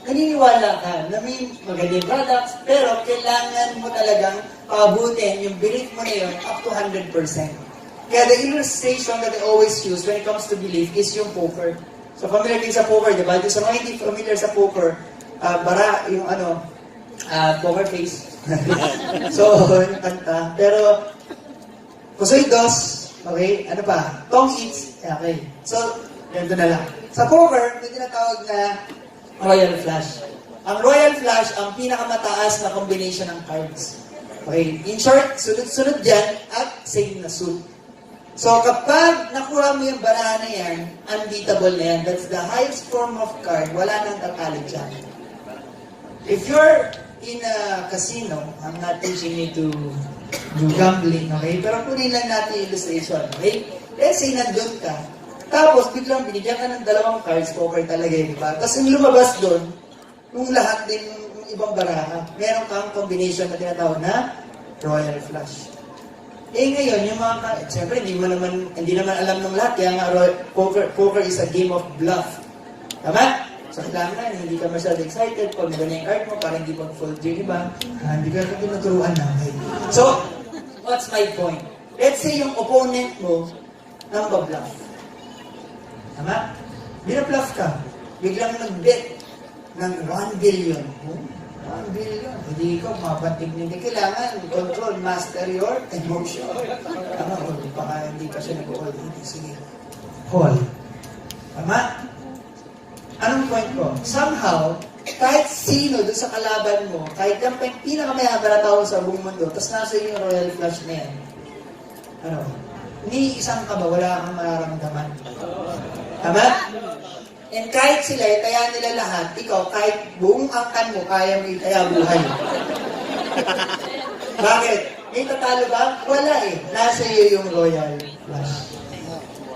Speaker 1: naniniwala ka na may maganda yung products, pero kailangan mo talagang pabutin yung belief mo na yun up to 100%. Kaya the illustration that I always use when it comes to belief is yung poker. So, familiar din sa poker, diba? So, mga hindi familiar sa poker, bara yung poker face. So, yung kanta. Pero, kusoy dos, okay, ano pa? Tong eats, okay. So, ganito na lang. Sa poker, may tinatawag na Royal Flush. Ang Royal Flush, ang pinakamataas na combination ng cards. Okay, in short, sunod-sunod dyan at same na suit. So, kapag nakuha mo yung barahan na yan, unbeatable na yan. That's the highest form of card. Wala nang tatalo dyan. If you're in a casino, I'm not teaching you to do gambling, okay? Pero kunin lang natin yung illustration, okay? Let's say nandun ka, tapos biglang binigyan ka ng dalawang cards, poker talaga yun, diba? Tapos yung lumabas doon, yung lahat din yung ibang baraha, meron kang combination na tinatawag na Royal Flush. Eh ngayon, yung mga, siyempre, hindi naman alam ng lahat, kaya nga poker is a game of bluff. Tama? So, kailangan hindi ka masyado excited pag maganda yung card mo, para hindi pag-fold yung iba. Hindi ka tinuturuan na. Okay. So, what's my point? Let's say yung opponent mo nang ba-bluff. Tama? Bina-bluff ka. Biglang nag-bet ng 1 billion. 1 billion. Hindi ikaw mapatig hindi. Kailangan control, master your emotion. Tama? Baka hindi pa siya nag-hold. Sige. Hold. Tama? Anong point ko? Somehow, kahit sino doon sa kalaban mo, kahit yung pinakamayaman na tao sa buong mundo, tapos nasa yung Royal Flush na yan, ni isang ka ba, wala kang mararamdaman. Tama? And kahit sila, itaya nila lahat, ikaw, kahit buong angkan mo, kaya mo itaya buhay. Bakit? May tatalo ba? Wala eh. Nasa iyo yung Royal Flush.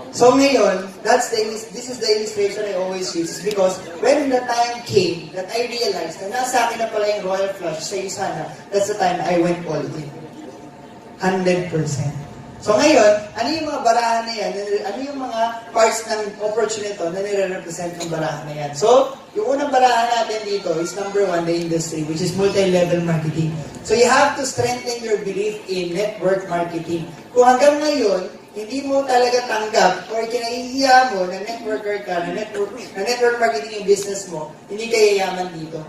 Speaker 1: So ngayon, this is the illustration I always use because when the time came that I realized na nasa akin na pala yung Royal Flush sa Usana, that's the time I went all in. 100%. So ngayon, ano yung mga barahan na yan? Ano yung mga parts ng opportunity na nire-represent ng barahan na yan? So, yung unang barahan natin dito is number 1, the industry, which is multi-level marketing. So you have to strengthen your belief in network marketing. Kung hanggang ngayon, hindi mo talaga tanggap or kinahihiya mo na networker ka, na network marketing yung business mo, hindi ka yayaman dito.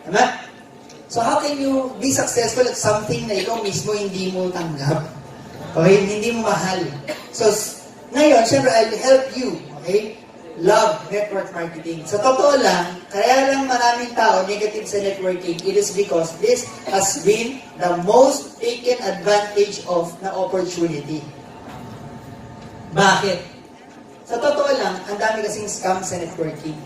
Speaker 1: Tama? So how can you be successful at something na ikaw mismo hindi mo tanggap? Okay? Hindi mo mahal. So, ngayon, syempre, I'll help you. Okay? Love network marketing. Sa totoo lang, kaya lang maraming tao negative sa networking, it is because this has been the most taken advantage of na opportunity. Bakit? Sa totoo lang, ang dami kasing scam sa networking.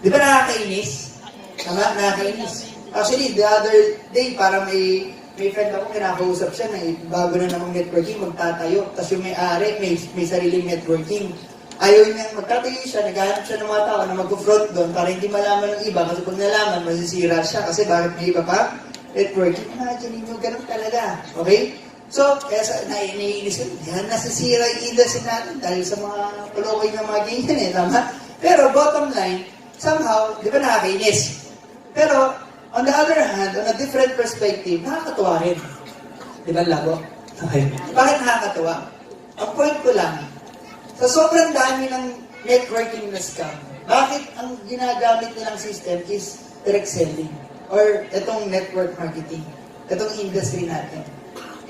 Speaker 1: Di ba nakakainis? Tama? Nakakainis. Actually, the other day, parang may friend ako, kinakausap siya na bago na namang networking, magtatayo. Tapos yung may-ari, may sariling networking. Ayaw niyang magtatayo siya, naghahanap siya ng mga tao na mag-front doon para hindi malaman ng iba. Kasi pag nalaman, masisira siya. Kasi bakit may iba pa? Networking. Imagine nyo, ganun talaga. Okay? So, kaya naiinis ko, yan, nasisira yung industry natin dahil sa mga palokoy ng mga ganyan eh, tama? Pero bottom line, somehow, di ba nakakainis? Pero, on the other hand, on a different perspective, nakakatuwa rin. Di ba, labo? Okay. Bakit nakakatuwa? Ang point ko lang, sa sobrang dami ng networking na scam, bakit ang ginagamit nilang system is direct selling? Or itong network marketing, itong industry natin.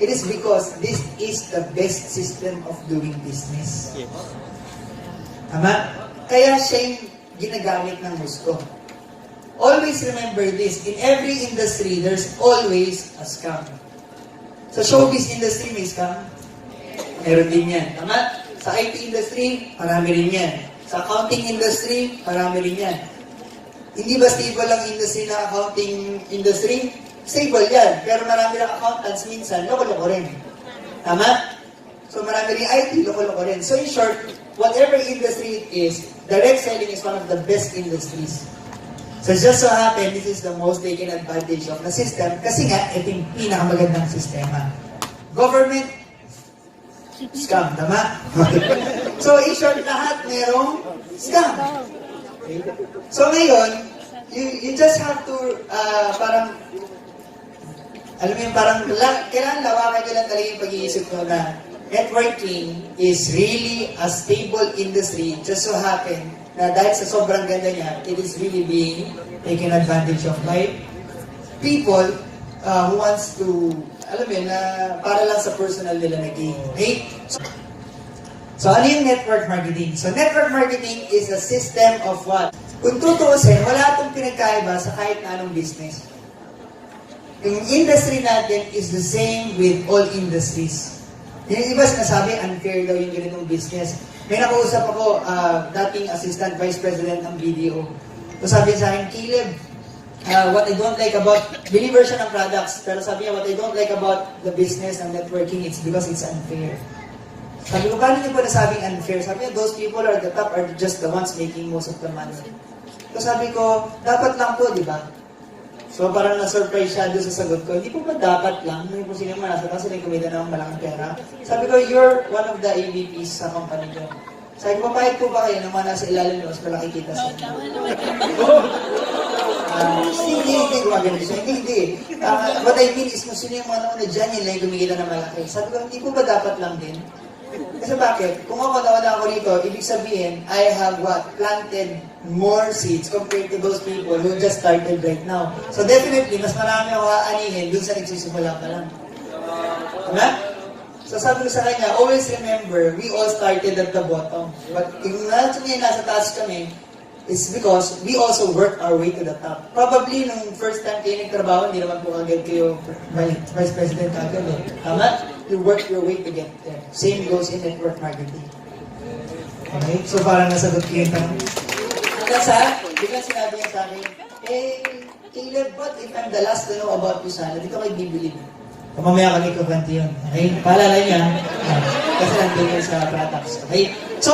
Speaker 1: It is because this is the best system of doing business.
Speaker 2: Yes.
Speaker 1: Tama? Kaya siya yung ginagamit ng gusto. Always remember this. In every industry, there's always a scam. Sa showbiz industry, may scam. Meron din yan. Tama? Sa IT industry, marami rin yan. Sa accounting industry, marami rin yan. Hindi ba stable ang industry na accounting industry? Stable yan. Pero marami lang accountants minsan, loko-loko rin. Tama? So marami rin IT, loko-loko rin. So in short, whatever industry it is, direct selling is one of the best industries. So just so happen, this is the most taken advantage of the system kasi nga, ito yung pinakamagandang sistema. Government, scam, tama? So in short, lahat merong scam. Okay? So ngayon, you just have to, parang, alam mo yung parang, kailangan lawakan nyo lang talaga yung pag-iisip ko na networking is really a stable industry. Just so happen na dahil sa sobrang ganda niya, it is really being taken advantage of by people who wants to, alam mo yun, na para lang sa personal nila na gain. Okay? So, ano yung network marketing? So, network marketing is a system of what? Kung tutuusin, wala itong pinagkaiba sa kahit na anong business. Yung industry natin is the same with all industries. Yung iba sinasabi, unfair daw yung ganitong business. May nakausap ako, dating assistant vice president ng BDO. So sabi sa akin, Caleb, what I don't like about, believer siya ng products, pero sabi niya, what I don't like about the business and networking, it's because it's unfair. Sabi ko, paano niyo pa nasabing unfair? Sabi niya, those people are the top, are just the ones making most of the money. So sabi ko, dapat lang po, di ba? So parang na-surprise siya doon sa sagot ko, hindi po ba dapat lang, hindi po sino manasa, kasi may kumita na ng malaking pera. Sabi ko, you're one of the AVPs sa company ko. Sabi ko, papayag po ba kayo na mga nasa ilalim nyo, mas malaki kita sa inyo? Hindi, gumagano siya. Hindi. What I mean is, kung sino yung mga nauna dyan, yun lang yung kumikita na malaki. Sabi ko, hindi po ba dapat lang din? Kasi bakit? Kung ako nawala ako rito, ibig sabihin, I have planted more seeds compared to those people who just started right now. So definitely, mas marami ako aanihin dun sa nagsisimula pa lang. Diba? So sabi ko sa kanya, always remember, we all started at the bottom. But kung nasa taas kami, it's because we also worked our way to the top. Probably, nung first time kayo nagtrabaho, hindi naman po agad kayo vice president agad eh. Tama? You work your way to get there. Same goes in network marketing. Okay? So parang nasagot ko yung tanong. Hanggang sa, biglang sinabi niya sa akin, Caleb, what if I'm the last to know about you sana? Dito kayo bibilib. Mamaya kami kukanti yun. Okay? Paalala niya. Kasi nandun yun sa products. Okay? So,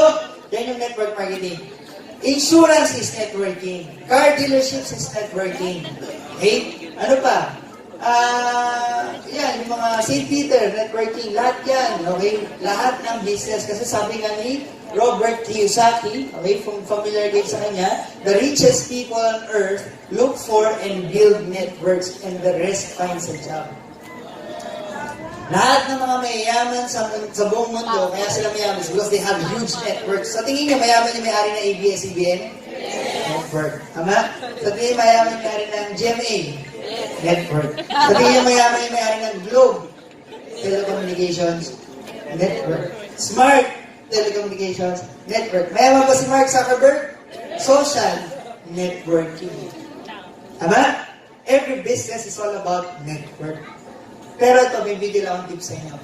Speaker 1: yan yung network marketing. Insurance is networking. Car dealerships is networking. Okay? Ano pa? Yan, yung mga St. Peter, networking, lahat yan, okay? Lahat ng business. Kasi sabi nga ni Robert Kiyosaki, okay, kung familiar kayo sa kanya, the richest people on earth look for and build networks and the rest finds a job. Lahat ng mga mayayaman sa buong mundo, kaya sila mayaman because they have huge networks. Sa tingin niyo, mayaman yung may-ari ng ABS-CBN? Network. Tama? Sa tingin niyo, mayaman yung may-ari ng GMA? Network. Sa tingin niyo, mayaman yung may-ari ng Globe? Telecommunications? Network. Smart Telecommunications? Network. Mayaman ba si Mark Zuckerberg? Social networking. Tama? Every business is all about network. Pero ito, may bigyan akong tips sa inyo.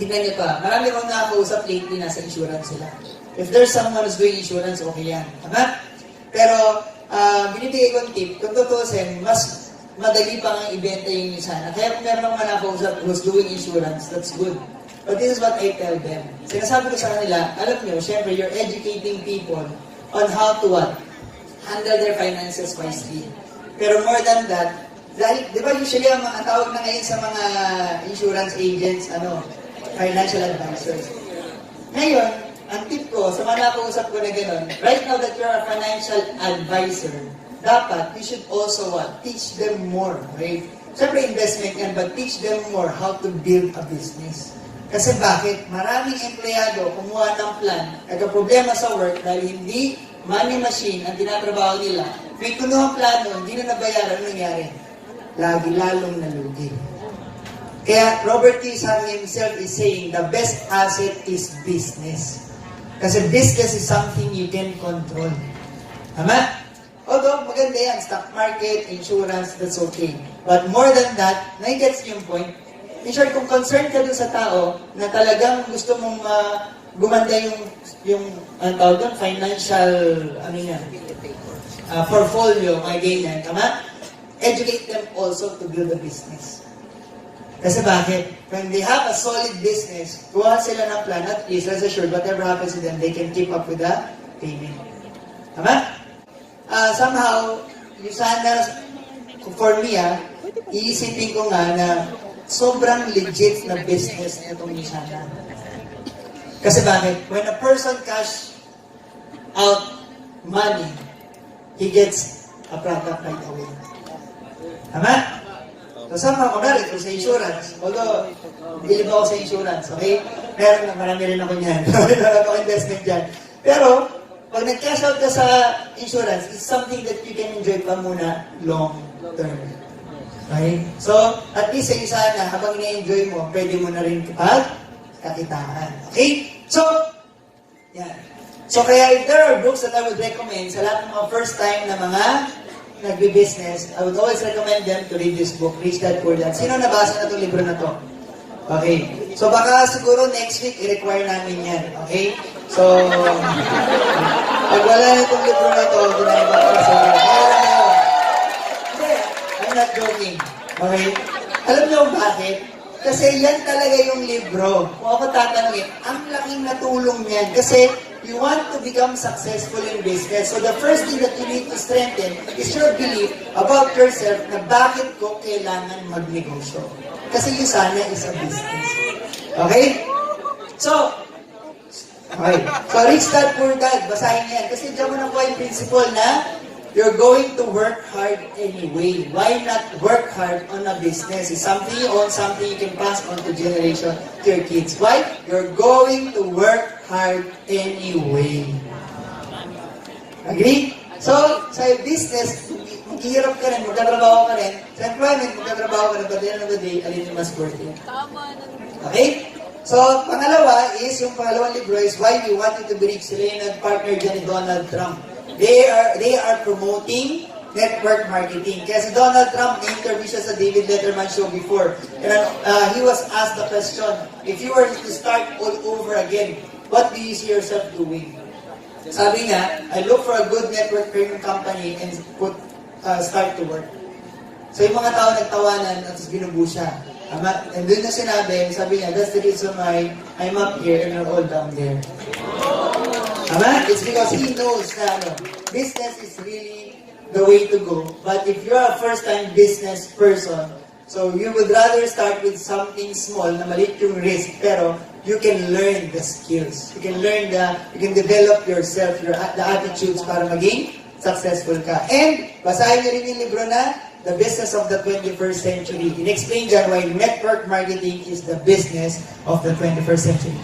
Speaker 1: tingnan nyo pa, marami akong nakakausap lately nasa insurance sila. If there's someone who's doing insurance, okay yan. Tama? Pero, binibigay kong tip, kung tutusin, mas madali pa nga ibenta yung sana. Kaya kung meron akong nakakausap who's doing insurance, that's good. But this is what I tell them. Sinasabi ko sa kanila, alam nyo, syempre, you're educating people on how to what? Handle their finances wisely. Pero more than that, dahil, di ba usually ang mga tawag na ngayon sa mga insurance agents, financial advisors. Ngayon, ang tip ko, sa mga nakausap ko na gano'n, right now that you're a financial advisor, dapat, you should also what? Teach them more, right? Siyempre investment yan, but teach them more how to build a business. Kasi bakit? Maraming empleyado kumuha ng plan, nagka-problema sa work dahil hindi money machine ang tinatrabaho nila. May kunuhang plano, hindi na nabayaran, ano nangyari? Lagi lalong nalugi. Kaya Robert Kiyosaki himself is saying, the best asset is business. Kasi business is something you can control. Tama? Although, maganda yan, stock market, insurance, that's okay. But more than that, na-gets yung point. In short, kung concerned ka dun sa tao na talagang gusto mong gumanda yung tawag doon, financial, portfolio, mga ganyan, tama? Educate them also to build a business. Kasi bakit? When they have a solid business, kuha sila ng plan, at least, rest assured, whatever happens to them, they can keep up with the payment. Tama? Somehow, yung sana, for me, iisipin ko nga na sobrang legit na business itong sana. Kasi bakit? When a person cash out money, he gets a product right away. Tama? So, somehow, kunwari, sa insurance, although, bilib ako sa insurance, okay? Pero marami rin ako niyan. Marami ako investment dyan. Pero, pag nag-cash out ka sa insurance, it's something that you can enjoy pa muna long term. Okay? So, at least sa isa na, habang ina-enjoy mo, pwede mo na rin kakitaan. Okay? So, yan. So, kaya if there are books that I would recommend sa lahat ng mga first time na mga nagbi-business, I would always recommend them to read this book, Rich Dad Poor Dad. Sino nabasa na itong libro na to? Okay. So, baka siguro next week, i-require namin yan. Okay? So, pag wala na itong libro na to, ginagawa ko sa hindi, I'm not joking. Okay? Alam niyo bakit? Kasi yan talaga yung libro. Kung ako tatanungin, ang laking natulong niyan. Kasi you want to become successful in business. So the first thing that you need to strengthen is your belief about yourself na bakit ko kailangan magnegosyo. Kasi yung sana is a business. Okay? So, Rich Dad Poor Dad, basahin niyan. Kasi diyan mo nakuha yung principle na you're going to work hard anyway. Why not work hard on a business? It's something you own, something you can pass on to generation, to your kids. Why? You're going to work hard anyway. Agree? So, sa business, maghihirap ka rin, magkatrabaho ka rin. Sa employment, magkatrabaho ka rin. But at the end of the day, alin yung mas worth it? Okay? So, pangalawa is, yung pangalawang libro is Why We Wanted to Be Rich. Sila yung nag-partner dyan ni Donald Trump. They are promoting network marketing. Kaya si Donald Trump, na-interview siya sa David Letterman show before. And he was asked the question, if you were to start all over again, what do you see yourself doing? Sabi niya, I look for a good network marketing company and start to work. So yung mga tao nagtawanan at binubu siya. And doon na sinabi, sabi niya, that's the reason why I'm up here and you're all down there. It's because he knows na business is really the way to go. But if you're a first-time business person, so you would rather start with something small na maliit yung risk, pero you can learn the skills. You can learn you can develop yourself, the attitudes para maging successful ka. And, basahin niyo rin yung libro na The Business of the 21st Century. In-explain dyan why network marketing is the business of the 21st century.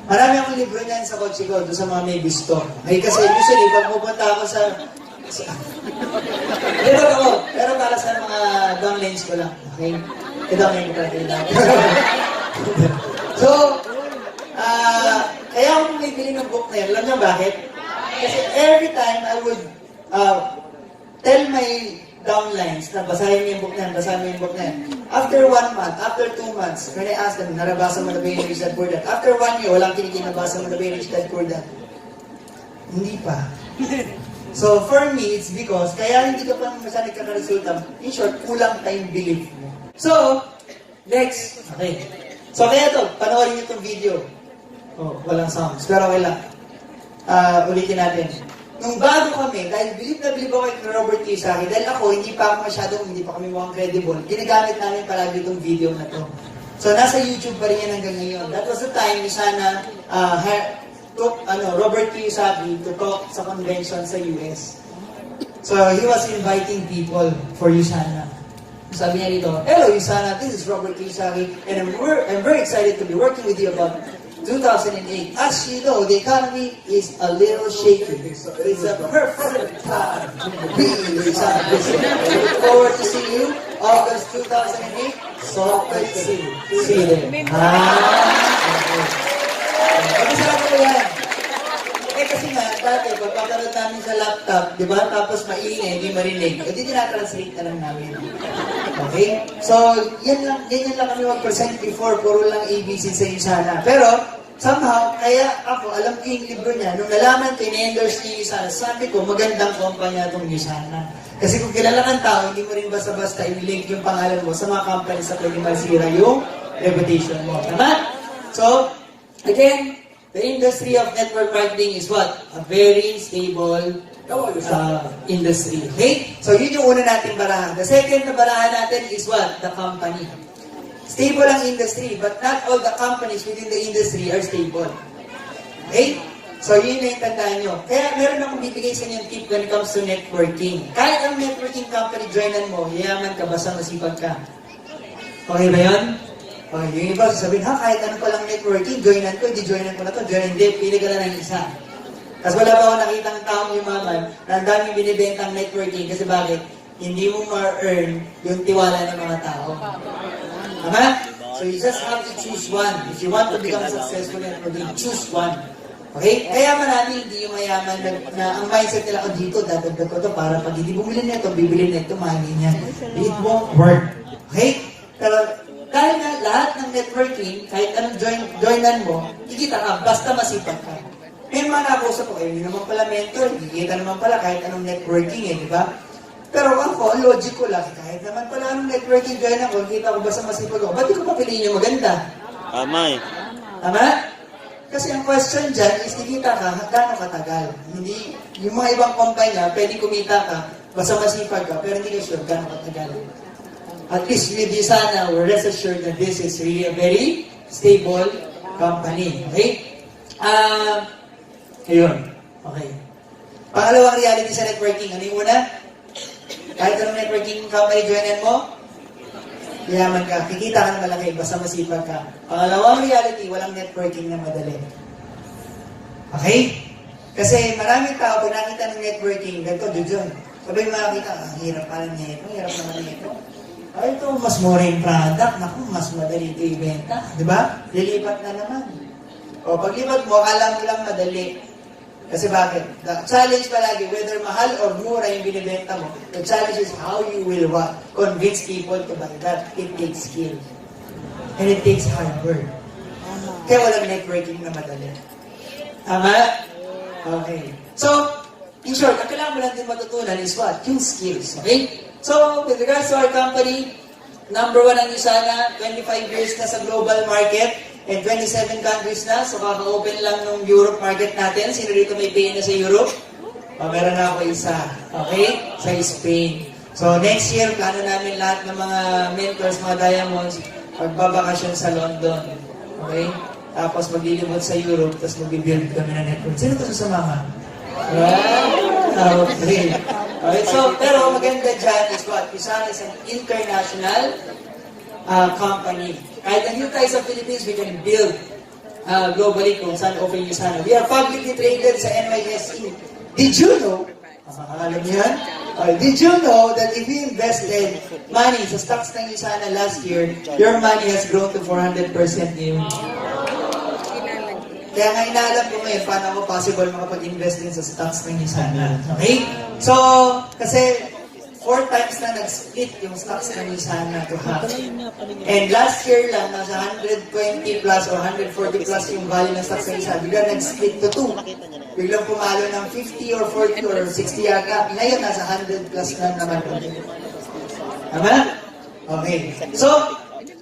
Speaker 1: Marami akong libro niyan sa kotse ko, doon sa mga may gusto. Ay, kasi usually, pag pupunta ako sa libro ako, pero para sa mga downlines ko lang. Okay? I-downline ko lang. So, kaya ako bumibili ng book na yun. Alam niyo bakit? Kasi every time I would tell my downlines na basahin mo yung book na yan, basahin mo yung book na yan. After 1 month, after 2 months, when I asked them, narabasa mo na ba yung Rich Dad Poor Dad? After 1 year, walang nabasa mo na ba yung Rich Dad Poor Dad? Hindi pa. So, for me, it's because, kaya hindi ka pa masyadong kakaresulta. In short, kulang tayong belief mo. So, next. Okay. So, kaya to, panoorin niyo itong video. Oh, walang sounds. Pero okay lang. Ulitin natin. Nung bago kami, dahil bilib na bilib ako kay Robert Kiyosaki, dahil ako, hindi pa kami mukhang credible, ginagamit namin palagi itong video na to. So, nasa YouTube pa rin yan hanggang ngayon. That was the time, sana, took Robert Kiyosaki to talk sa convention sa US. So, he was inviting people for USANA. Sabi niya dito, "Hello USANA, this is Robert Kiyosaki, and I'm very excited to be working with you about 2008. As you know, the economy is a little shaky. It's a perfect time to be in USANA business. I look forward to seeing you August 2008, Salt Lake City. See you there." Pag-isabi ko yan. Kasi nga, dati, pagpapanood namin sa laptop, di ba? Tapos maingay, hindi marinig. Hindi tinatranslate na lang namin. Okay? So, ganyan lang kami mag-present before. Puro lang ABC sa USANA. Pero, somehow, kaya ako, alam ko yung libro niya. Nung nalaman ko, in-endorse niya yung USANA, sabi ko, magandang kumpanya itong USANA. Kasi kung kilala kang tao, hindi mo rin basta-basta i-link yung pangalan mo sa mga companies na pwede masira yung reputation mo. Tama? So, again, the industry of network marketing is what? A very stable industry. Okay? So, yun yung una nating barahan. The second na barahan natin is what? The company. Stable ang industry, but not all the companies within the industry are stable. Okay? So, yun na yung tandaan nyo. Kaya, meron akong bibigay sa inyo tip when it comes to networking. Kahit ang networking company joinan mo, yayaman ka, basta masipag ka. Okay ba yun? Okay, yung iba sasabihin, kahit ano palang networking, joinan ko, hindi joinan ko na to, joinan hindi, pili ka lang ng isa. Kasi wala pa ako nakitang taong yumaman na ang daming binibentang networking kasi bakit? Hindi mo ma-earn yung tiwala ng mga tao. Tama? So you just have to choose one. If you want to become successful networking, choose one. Okay? Kaya marami hindi yung mayaman na ang mindset nila ko dito, dadagdag ko to para pag hindi bumili na ito, bibili na ito, mahali niya. It won't work. Okay? Pero dahil na lahat ng networking, kahit anong joinan mo, kikita ka, basta masipag ka. May mga nakausap ko, hindi naman pala mentor, kikita naman pala kahit anong networking di ba? Pero ako, logic ko lang, kahit naman pala anong networking join ako, kita ko basta masipag ako, ba't di ko papiliin yung maganda?
Speaker 2: Tama eh.
Speaker 1: Tama? Kasi ang question dyan is, kikita ka, gano'ng katagal? Hindi, yung mga ibang kumpanya, pwede kumita ka, basta masipag ka, pero hindi ka sure gano'ng katagal. At least with USANA, we're rest assured that this is really a very stable company. Okay? Ayun. Okay. Pangalawang reality sa networking. Ano yung una? Kahit anong networking company joinan mo, yaman ka. Kikita ka na malaki, basta masipag ka. Pangalawang reality, walang networking na madali. Okay? Kasi maraming tao, pag nakita ng networking, ganito, Jojon. Sabi yung makakita, hirap pala niya ito, hirap naman niya ito. Ay, ito, mas mura yung product. Naku, mas madali ito ibenta. Di ba? Lilipat na naman. O, paglipat mo, akala mo lang madali. Kasi bakit? The challenge palagi, whether mahal or mura yung binibenta mo, the challenge is how you will convince people to buy that. It takes skill. And it takes hard work. Kaya walang networking na madali. Tama? Okay. So, in short, ang kailangan mo lang din matutunan is what? Yung skills. Okay? So, with regards to our company, number 1 ang USANA, 25 years na sa global market, and 27 countries na, so kaka-open lang ng Europe market natin. Sino dito may pay na sa Europe? Meron na ako isa. Okay? Sa Spain. So, next year, plano namin lahat ng mga mentors, mga diamonds, magbabakasyon sa London. Okay? Tapos maglilibot sa Europe, tapos mag-build kami na network. Sino ito sasama? Okay. Okay, so, pero maganda dyan is what? USANA is an international company. Kahit nandito tayo sa Philippines, we can build globally kung saan open USANA. We are publicly traded sa NYSE. Did you know? Alam niyo yan? Did you know that if you invested money sa stocks ng USANA last year, your money has grown to 400% ngayon? Kaya nga inaalam ko ngayon paano ako possible makapag-invest din sa stocks ng USANA. Okay? So, kasi 4 times na nag-split yung stocks ng Yusana to half. And last year lang, nasa 120 plus or 140 plus yung value ng stocks ng Yusana, biglang nag-split to 2. Biglang pumalo ng 50 or 40 or 60 yata. Ngayon, nasa 100 plus na naman. Tama? Okay. So,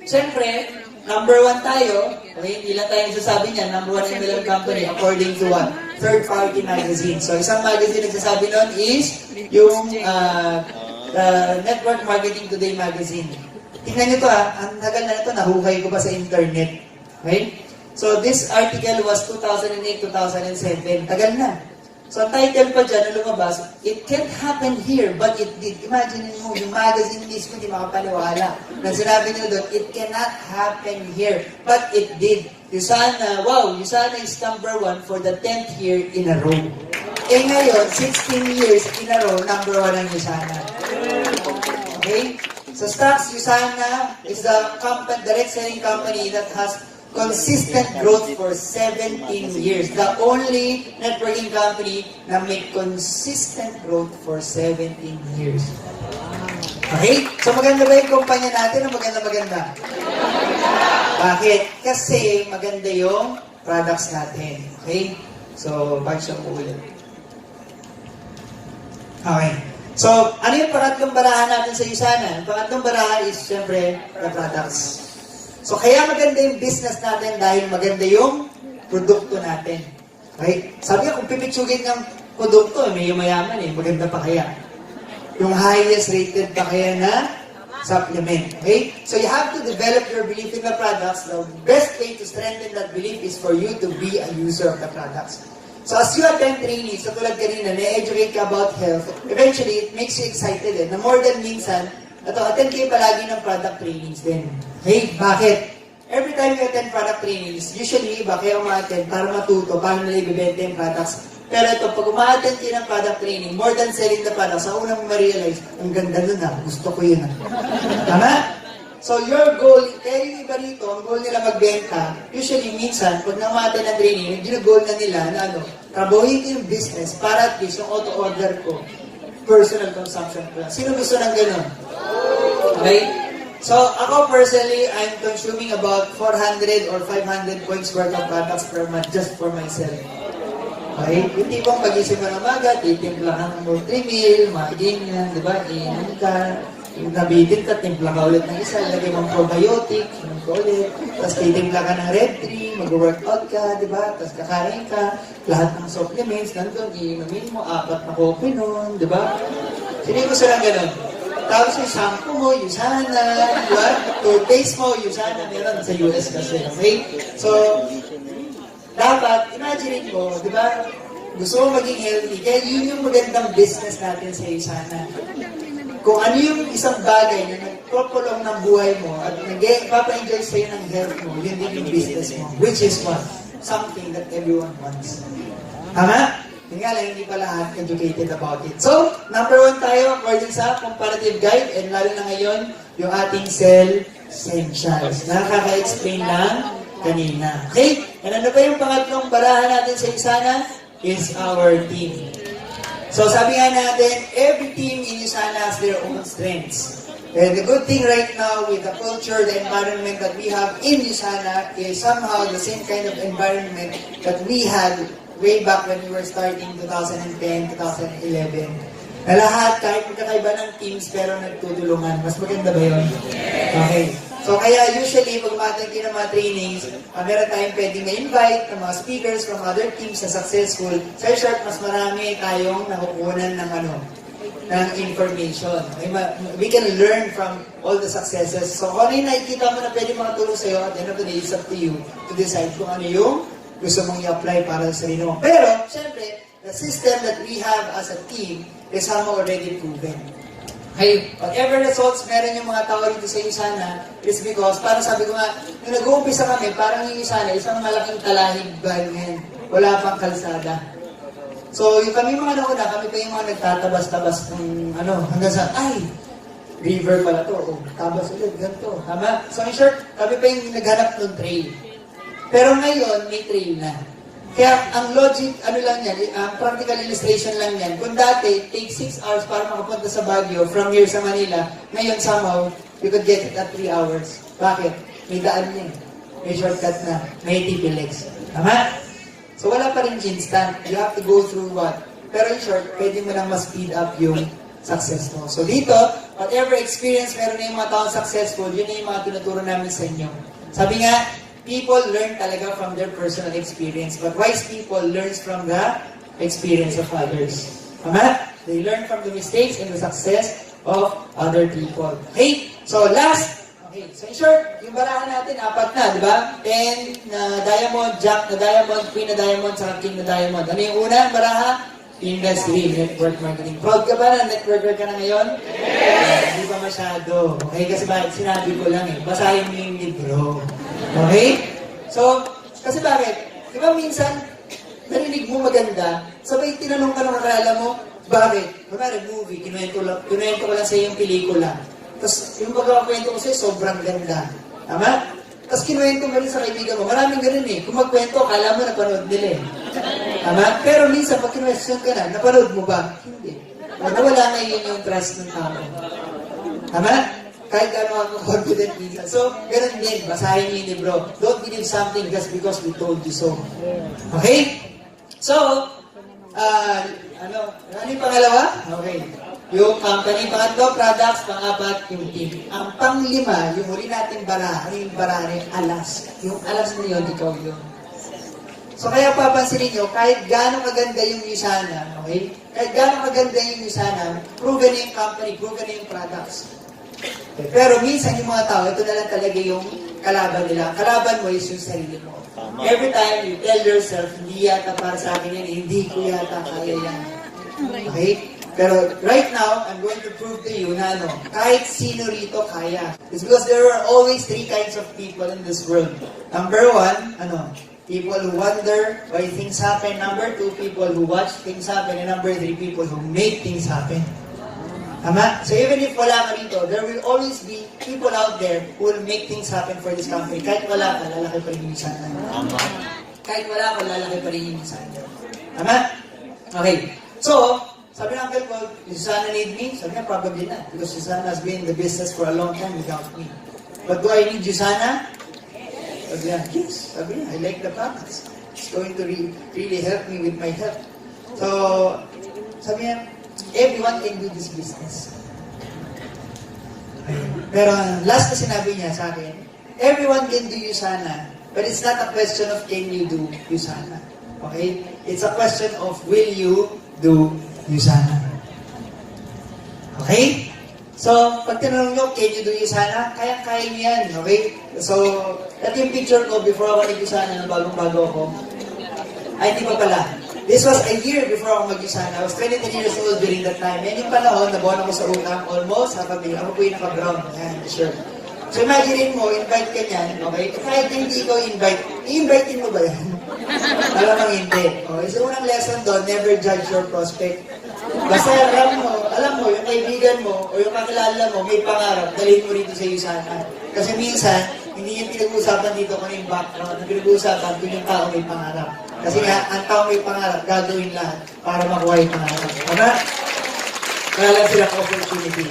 Speaker 1: siyempre, number 1 tayo. Okay, hindi lang tayo nagsasabi niya, number 1 MLM company according to what? Third-party magazine. So, isang magazine nagsasabi nun is yung Network Marketing Today magazine. Tingnan nyo to ang tagal na ito, nahuhay ko pa sa internet. Okay? So, this article was 2008-2007. Tagal na. So, ang title pa dyan na lumabas, It Can't Happen Here, But It Did. Imagine mo, yung magazine mismo, hindi makapaniwala. Na sinabi nila doon, It cannot happen here, but it did. Yusana, wow, Yusana is number 1 for the 10th year in a row. Eh ngayon, 16 years in a row, number 1 ang Yusana. Okay? So, stocks, Yusana is the direct selling company that has consistent growth for 17 years. The only networking company na may consistent growth for 17 years. Okay? So maganda ba yung kumpanya natin o maganda? Bakit? Kasi maganda yung products natin. Okay? So, back siya po ulit. Okay. So, ano yung pangatlong barahan natin sa Yusana? Ang pangatlong barahan is, siyempre, the products. So, kaya maganda yung business natin dahil maganda yung produkto natin. Okay? Sabi nga, kung pipitsugin ng produkto, may mayaman maganda pa kaya. Yung highest rated pa kaya na supplement. Okay? So, you have to develop your belief in the products. The best way to strengthen that belief is for you to be a user of the products. So, as you attend trainings, sa tulad kanina, na-educate ka about health, eventually, it makes you excited na more than minsan, attend kayo palagi ng product trainings din. Okay? Bakit? Every time you attend product trainings, usually iba kayo ma-attend para matuto paano nila ibibenta yung products. Pero ito, pag uma-attend kayo ng product training, more than selling the products, sa unang ma-realize, ang ganda nun gusto ko yun Tama? So your goal, kaya yung iba rito, ang goal nila magbenta, usually minsan, pag na-attend ng training, yung gina-goal na nila na trabahin ko yung business para at least yung auto-order ko, personal consumption ko lang. Sino gusto ng ganun? Okay? So, ako personally, I'm consuming about 400 or 500 points worth of products per month just for myself. Okay? Yung tipong pag-isip mo ng maga, titimpla ka ng multi-meal, ganyan, di ba? Iinom ka, nabitin ka, timpla ka ulit ng isa, lagay mong probiotic, inom ka ulit, tapos titimpla ka ng Red 3, mag-workout ka, di ba? Tapos kakain ka, lahat ng supplements, nandun, iinumin mo, 4 na coffee nun, di ba? Sino yung gusto lang ganun? Tapos yung shampoo mo, Yusana, di ba? Toothpaste mo, Yusana, meron sa US kasi, okay? So, dapat, imagine mo, di ba? Gusto mo maging healthy, kaya yun yung magandang business natin sa Yusana. Kung ano yung isang bagay na nagpropolong ng buhay mo at nagpapa-enjoy sa'yo ng health mo, yun din yung business mo. Which is what? Something that everyone wants. Tama? Yung nga lang, hindi pa lahat educated about it. So, number 1 tayo according sa comparative guide and lalo na ngayon, yung ating cell essentials. Nakaka-explain lang kanina. Okay? And ano ba yung pangatlong barahan natin sa Yusana? Is our team. So, sabi nga natin, every team in Yusana has their own strengths. And the good thing right now with the culture, the environment that we have in Yusana is somehow the same kind of environment that we had way back when we were starting 2010, 2011. Na lahat, kahit magkakaiba ng teams, pero nagtutulungan. Mas maganda ba yun? Okay. So, kaya usually, pag umattend kayo ng mga trainings, meron tayong pwedeng ma-invite ng mga speakers from other teams na successful. Sa short, mas marami tayong nakukunan ng ng information. Okay? We can learn from all the successes. So, kung ano yung nakikita mo na pwede makatulong sa'yo, at the end of the day, it's up to you to decide kung ano yung gusto mong i-apply para sa sarili mo. Pero, syempre, the system that we have as a team is somehow already proven. Okay, whatever results meron yung mga tao dito sa Yusana is because, parang sabi ko nga, nung nag-uumpisa kami, parang yung Yusana, isang malaking talahib ganyan. Wala pang kalsada. So, yung kami mga nauna, kami pa yung mga nagtatabas-tabas ng hanggang sa, river pala to, tabas ulit, ganito. Tama? So, in short, kami pa yung naghanap ng trail. Pero ngayon, may trail na. Kaya ang logic, ano lang yan, ang practical illustration lang yan. Kung dati, it takes 6 hours para makapunta sa Baguio from here sa Manila, ngayon somehow, you could get it at 3 hours. Bakit? May daan niya. May shortcut na. May TPLX. Tama? So wala pa rin instant. You have to go through what? Pero in short, pwede mo lang ma-speed up yung success mo. So dito, whatever experience meron na yung mga taong successful, yun na yung mga tinuturo namin sa inyo. Sabi nga, people learn talaga from their personal experience. But wise people learns from the experience of others. Tama? They learn from the mistakes and the success of other people. Okay? So last, okay. So in short, yung barahan natin, 4 na, di ba? 10 na diamond, jack na diamond, queen na diamond, saka king na diamond. Ano yung una baraha? Industry, network marketing. Proud ka ba na networker ka na ngayon? Hindi pa masyado. Okay? Kasi bakit? Sinabi ko lang eh. Basahin mo yung libro. Okay? So, kasi bakit? Di ba minsan, narinig mo maganda, sabay tinanong ka ng kakilala mo, bakit? Kunwari movie, kinuwento ko lang sa yung pelikula. Tapos, yung pagkakakwento ko sa'yo, sobrang ganda. Tama? Tapos kinuwento mo rin sa kaibigan mo. Maraming ganun eh. Kung magkwento, akala mo napanood nila eh. Tama? Pero minsan, pag kinuwestiyon ka na, napanood mo ba? Hindi. Nawala ngayon yung trust ng tao. Tama? Kahit ano ako confident minsan. So, ganun din. Basahin niyo yung libro. Don't believe something just because we told you so. Okay? So, ano yung pangalawa? Okay. Yung company, pangatlo, products, pang-apat, yung team. Ang pang-5, yung huli natin bara, ano yung bara rin? Alas. Yung alas na yun, ikaw yun. So, kaya papansinin nyo, kahit gano'ng kaganda yung Usana, okay? Kahit gano'ng kaganda yung Usana, proven na yung company, proven na yung products. Okay. Pero minsan yung mga tao, ito na lang talaga yung kalaban nila. Kalaban mo is yung sarili mo. Every time you tell yourself, hindi yata para sa akin yan, hindi ko yata kaya yan. Okay? Pero right now, I'm going to prove to you na kahit sino rito kaya. It's because there are always 3 kinds of people in this world. Number 1, people who wonder why things happen. Number 2, people who watch things happen. And number 3, people who make things happen. Tama? So even if wala ka rito, there will always be people out there who will make things happen for this company. Kahit wala ka, lalaki pa rin yung Usana. Kahit wala ka, lalaki pa rin yung Usana. Tama? Okay. So, sabi ng uncle ko, Usana need me? Sabi niya, probably not. Because Usana has been in the business for a long time without me. But do I need Usana? Sabi niya, yes. Sabi niya, I like the products. It's going to really help me with my health. So, sabi niya, everyone can do this business. Pero last na sinabi niya sa akin, everyone can do Usana, but it's not a question of can you do Usana. Okay? It's a question of will you do Usana. Okay? So, pag tinanong nyo, can you do Usana? Kaya-kaya niyo yan. Okay? So, ito yung picture ko before ako nag-Usana na bagong-bago ako. Ay, hindi pa pala. This was a year before ako mag-Usana. I was 23 years old during that time. Yan yung panahon, nabuhan ako sa utang almost. Ako po yung naka-brown. Yan, sure. So, imagine mo, invite ka niyan, okay? Kahit hindi ko invite, i-invitein mo ba yan? Alam hindi. Okay? So, unang lesson doon, never judge your prospect. Basta alam mo, yung kaibigan mo, o yung kakilala mo, may pangarap, dalhin mo rito sa Usana. Kasi minsan, hindi yung pinag-uusapan dito kung yung background, ang pinag-uusapan kung yung tao may pangarap. Kasi nga, ang tao may pangarap, gagawin lahat para makuha yung pangarap. Tama? Kaya lang silang opportunity.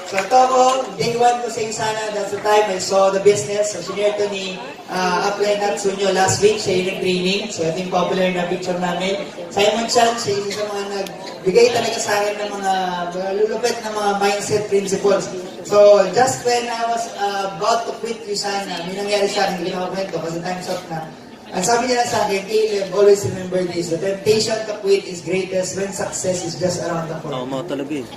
Speaker 1: So ito ako, day 1 ko sa Usana, that's the time I saw the business. So sinare to ni Upline Natsunyo last week, siya yung nag-training. So ito yung popular na picture namin. Simon Chan, siya yung sa mga nagbigay talaga sa akin ng mga lulupit na mga mindset principles. So just when I was about to quit Usana, may nangyari sa akin, hindi na makwento kasi time's up na. Ang sabi niya sa akin, Caleb, always remember this, the temptation to quit is greatest when success is just around the corner.
Speaker 2: Oo, talaga eh.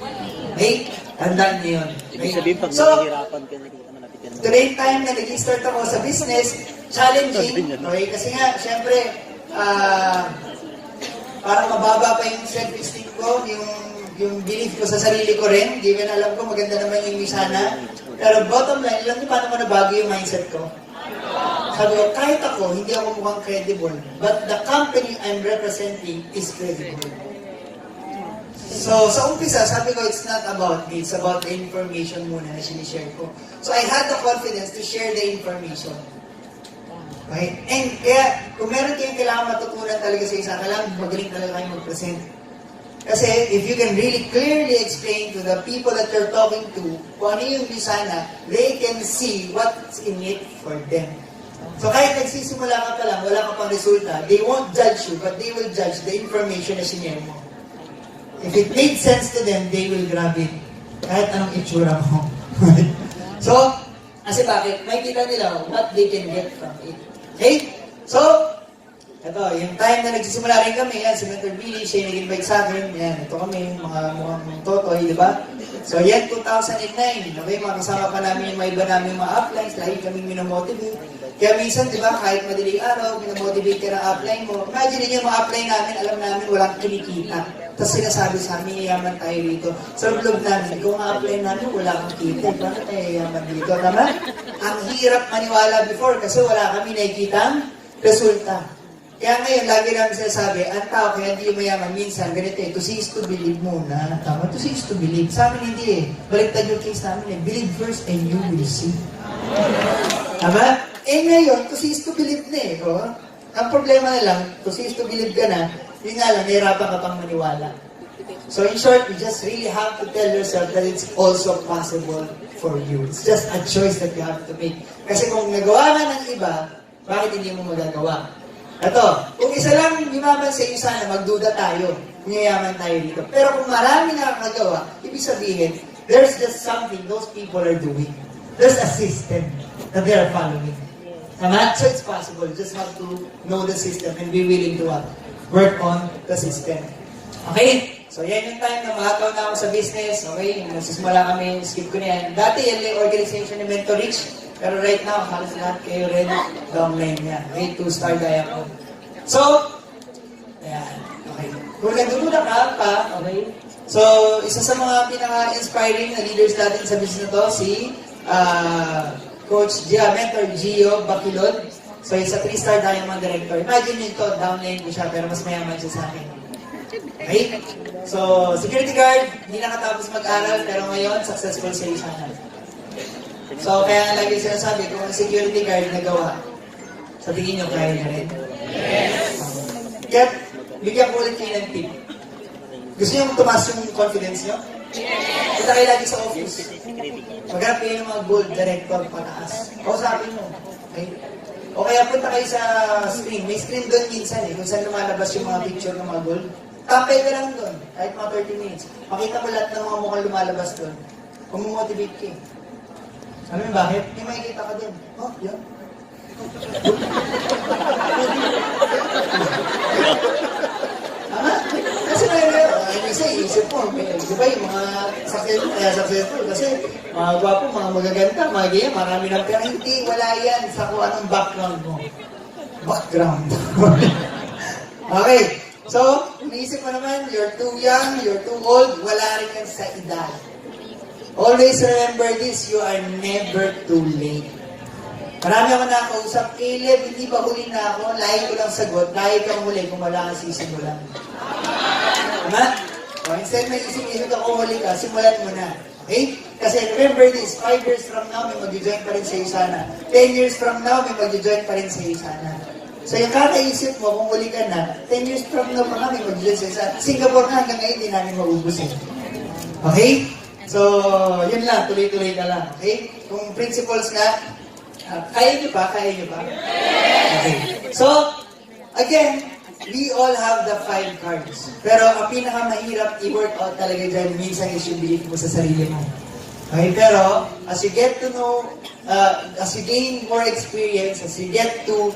Speaker 1: Okay? Tandaan niyo yun.
Speaker 2: Ibig sabihin, pag
Speaker 1: So,
Speaker 2: nahihirapan ka, nakikita malapit yan.
Speaker 1: today time na nag-start ako sa business, challenging. Okay? Kasi nga, syempre, parang mababa pa yung self-esteem ko, yung belief ko sa sarili ko rin. Given alam ko, maganda naman yung Usana. Pero bottom line, alam niyo paano ko nabago yung mindset ko? Sabi ko, kahit ako, hindi ako mukhang credible. But the company I'm representing is credible. So, sa umpisa, sabi ko, it's not about me. It's about the information muna na sinishare ko. So, I had the confidence to share the information. Okay? And kaya, kung meron kayong kailangan matutunan talaga sa isa, kailangan magaling talaga kayo mag-present. Kasi if you can really clearly explain to the people that you're talking to kung ano yung Visana, they can see what's in it for them. So kahit nagsisimula ka pa lang, wala ka pang resulta, they won't judge you, but they will judge the information na sinare mo. If it made sense to them, they will grab it. Kahit anong itsura mo. So, kasi bakit? May kita nila what they can get from it. Okay? So, ito, yung time na nagsisimula rin kami, yan, si Mentor Billy, siya yung nag-invite sa akin, yan, ito kami, mga mukhang totoy, di ba? So, yan, 2009, okay, mga kasama pa namin yung mga iba namin mga uplines, lagi kaming minomotivate. Kaya minsan, di ba, kahit madaling araw, minomotivate ka ng upline mo, imagine niyo yung mga upline namin, alam namin walang kinikita. Tapos sinasabi sa amin, yayaman tayo dito. Sa loob namin, kung ang upline namin, wala kang kita, bakit tayo yayaman dito? Tama? Ang hirap maniwala before kasi wala kami nakikitang resulta. Kaya ngayon, lagi namin sinasabi, ang tao kaya hindi mayaman, minsan, ganito eh, to see is to believe muna. Tama, to see is to believe. Sa amin hindi eh. Baliktad yung case namin eh. Believe first and you will see. Tama? Eh ngayon, to see is to believe na eh. Oh. Ang problema na lang, to see is to believe ka na, yun nga lang, nahirapan ka pang maniwala. So in short, you just really have to tell yourself that it's also possible for you. It's just a choice that you have to make. Kasi kung nagawa nga ng iba, bakit hindi mo magagawa? Ito, kung isa lang yumaman sa iyo sana, magduda tayo, yayaman tayo dito. Pero kung marami na nakagawa, ibig sabihin, there's just something those people are doing. There's a system that they are following. Tama? So it's possible. You just have to know the system and be willing to work on the system. Okay? So yan yung time na mahataw na ako sa business. Okay? Nagsisimula kami, skip ko na yan. Dati yan yung organization ni Mentor Rich. Pero right now, halos lahat kayo rin downline niya. Okay? 2-star diamond. So, ayan. Okay. Kung nagdududa ka pa, okay? So, isa sa mga pinaka-inspiring na leaders natin sa business na to, si Coach Gia, Mentor Gio Bacilod. So, isa 3-star diamond director. Imagine nyo ito, downline ko siya, pero mas mayaman siya sa akin. Okay? So, security guard, hindi nakatapos mag-aral, pero ngayon, successful sa isana. So, kaya nga lagi sinasabi, kung ang security guard nagawa, sa tingin nyo, kaya na rin? Yes! Kaya, bigyan ko ulit kayo ng tip. Gusto nyo tumaas yung confidence nyo? Yes! Punta kayo lagi sa office. Maghanap kayo ng mga bold director pataas. Kausapin mo. Okay? O kaya punta kayo sa screen. May screen doon minsan eh, kung saan lumalabas yung mga picture ng mga gold. Tampay ka lang doon, kahit mga 30 minutes. Makita mo lahat ng mga mukhang lumalabas doon. Kung motivate ka. Alam mo bakit? May makikita ka din. Oh, yan. Tama? Kasi kasi isip mo, di ba yung mga successful, kasi mga gwapo, mga magaganda, mga ganyan, marami ng pera. Hindi, wala yan sa kung anong background mo. Background. Okay. So, iniisip mo naman, you're too young, you're too old, wala rin yan sa edad. Always remember this, you are never too late. Marami ako nakausap, Caleb, hindi ba huli na ako? Lahi ko lang sagot, lahi kang huli kung wala kang sisimulan. Tama? So, instead may isip-isip ako huli ka, simulan mo na. Okay? Kasi remember this, 5 years from now, may mag-join pa rin sa iyo sana. 10 years from now, may mag-join pa rin sa iyo sana. So yung kakaisip mo, kung huli ka na, 10 years from now pa kami mag-join sa iyo sana. Singapore na hanggang ngayon, hindi namin maubusin. Okay? So, yun lang, tuloy-tuloy ka lang. Okay? Kung principles nga, kaya nyo ba? Kaya nyo ba? Okay. So, again, we all have the 5 cards. Pero ang pinakamahirap i-work out talaga dyan, minsan is yung belief mo sa sarili mo. Okay? Pero, as you get to know, as you gain more experience, as you get to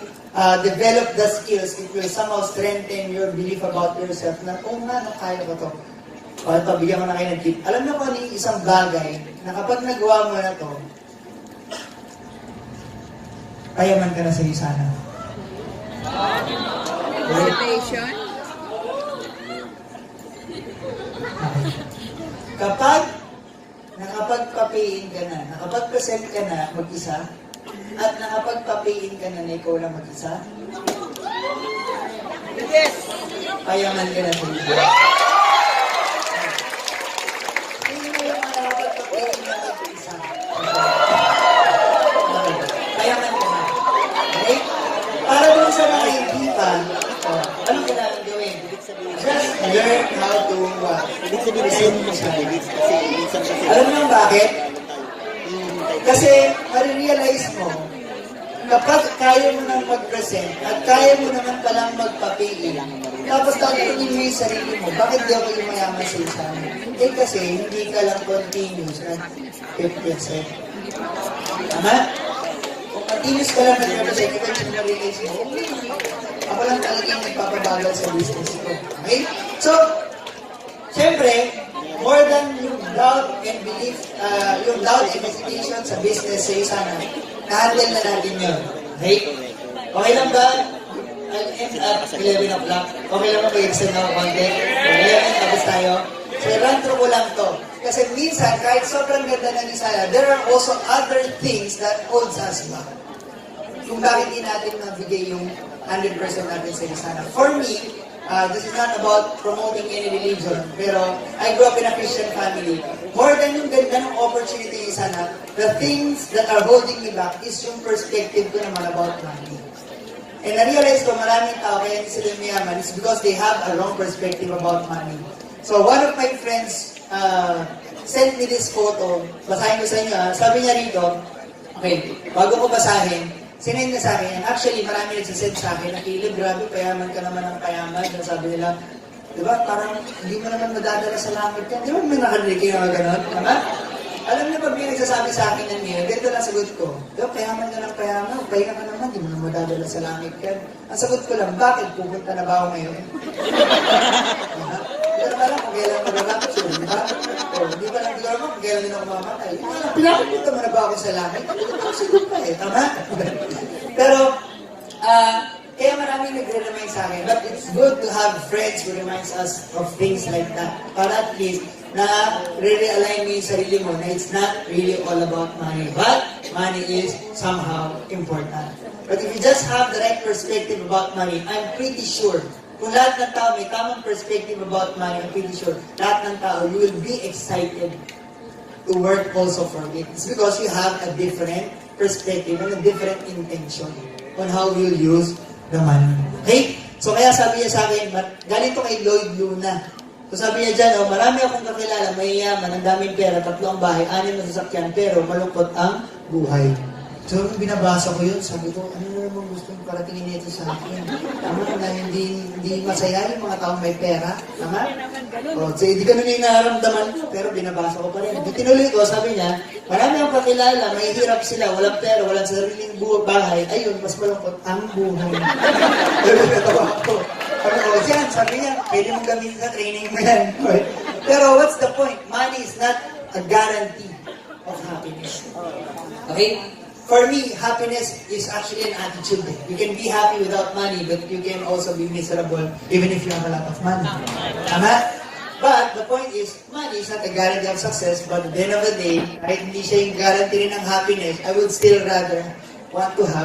Speaker 1: develop the skills, it will somehow strengthen your belief about yourself na, oh nga, no, kaya ko to. O ito, bigyan ko na kayo ng tip. Alam na ko ni isang bagay na kapag nagawa mo na to, payaman ka na sa iyo sana.
Speaker 2: Meditation?
Speaker 1: Okay. Kapag nakapagpapayin ka na, nakapag-present ka na mag-isa, at nakapagpapayin ka na ikaw lang mag-isa,
Speaker 2: Yes!
Speaker 1: payaman ka na sa iyo. Hindi mo yung nakapagpapayin na mag-isa. Payaman ka na. Okay?
Speaker 2: Kasi binigay mo siya. Kasi minsan kasi...
Speaker 1: Alam mo bakit? Kasi, marirealize mo, kapag kaya mo nang mag-present at kaya mo naman palang magpapili, tapos tatanungin mo yung sarili mo, bakit di ako yung mayaman sa isa? Eh kasi, hindi ka lang continuous at 50%. Tama? Kung continuous ka lang nag-represent, ikaw yung marirealize mo, ako lang talaga yung nagpapabagal sa business ko. Okay? So, siyempre, more than yung doubt and belief, yung doubt and hesitation sa business sa isa na, na-handle na natin yun. Okay? Okay lang ba? I'll end up 11 o'clock. Okay lang ba mag-extend ako konti? 11, tapos tayo. So, run through ko lang to. Kasi minsan, kahit sobrang ganda ng Isaya, there are also other things that holds us back. Kung bakit hindi natin nabigay yung 100% natin sa Isaya. For me, this is not about promoting any religion, pero I grew up in a Christian family. More than yung ganda ng opportunity sana, the things that are holding me back is yung perspective ko naman about money. And na-realize ko maraming tao kaya hindi sila mayaman is because they have a wrong perspective about money. So one of my friends sent me this photo, basahin ko sa inyo. Sabi niya rito, okay, bago ko basahin, sinend na sa akin, actually marami nagsisend sa akin, nakilib, grabe, payaman ka naman ng payaman. Sabi nila, di ba, parang hindi mo naman madadala sa langit ka. Di ba may nakarinig kayo na gano'n? Tama? Alam niyo, pag may nagsasabi sa akin ng niya, ganito lang sagot ko, di ba, payaman ka ng payaman, pahinga ka naman, di mo naman madadala sa langit ka. Ang sagot ko lang, bakit pupunta na ba ako ngayon? Diba? Hindi ko alam kung kailan mag-rapture, di ba? O, di ba lang alam kung kailan din ako mamatay. Pinapunta mo na ba ako sa langit? Hindi ko sagot pa eh, tama? Pero, kaya maraming nagre-remind sa akin, but it's good to have friends who reminds us of things like that. Para at least, na re-realign mo yung sarili mo na it's not really all about money, but money is somehow important. But if you just have the right perspective about money, I'm pretty sure, kung lahat ng tao may tamang perspective about money, I'm pretty sure, lahat ng tao, you will be excited to work also for it. It's because you have a different perspective and a different intention on how you'll use the money. Okay? So kaya sabi niya sa akin, galing to kay Lloyd Luna. So sabi niya dyan, marami akong kakilala, mayayaman, ang daming pera, 3 ang bahay, 6 na sasakyan, pero malungkot ang buhay. So nung binabasa ko yun, sabi ko, ano na naman gusto yung paratingin nito sa akin? Tama na hindi masaya yung mga taong may pera. Tama? O, so hindi ganun yung nararamdaman ko, pero binabasa ko pa rin. Di tinuloy ko, sabi niya, marami akong kakilala, may hirap sila, walang pera, walang sariling bahay, ayun, mas malungkot ang buhay. Pero natawa ko. Sabi niya, pwede mong gamitin sa training mo yan. Pero what's the point? Money is not a guarantee of happiness. Okay? For me, happiness is actually an attitude. You can be happy without money, but you can also be miserable even if you have a lot of money. Tama? But the point is, money is not a guarantee of success, but at the end of the day, kahit hindi siya yung guarantee rin ng happiness, I would still rather want to have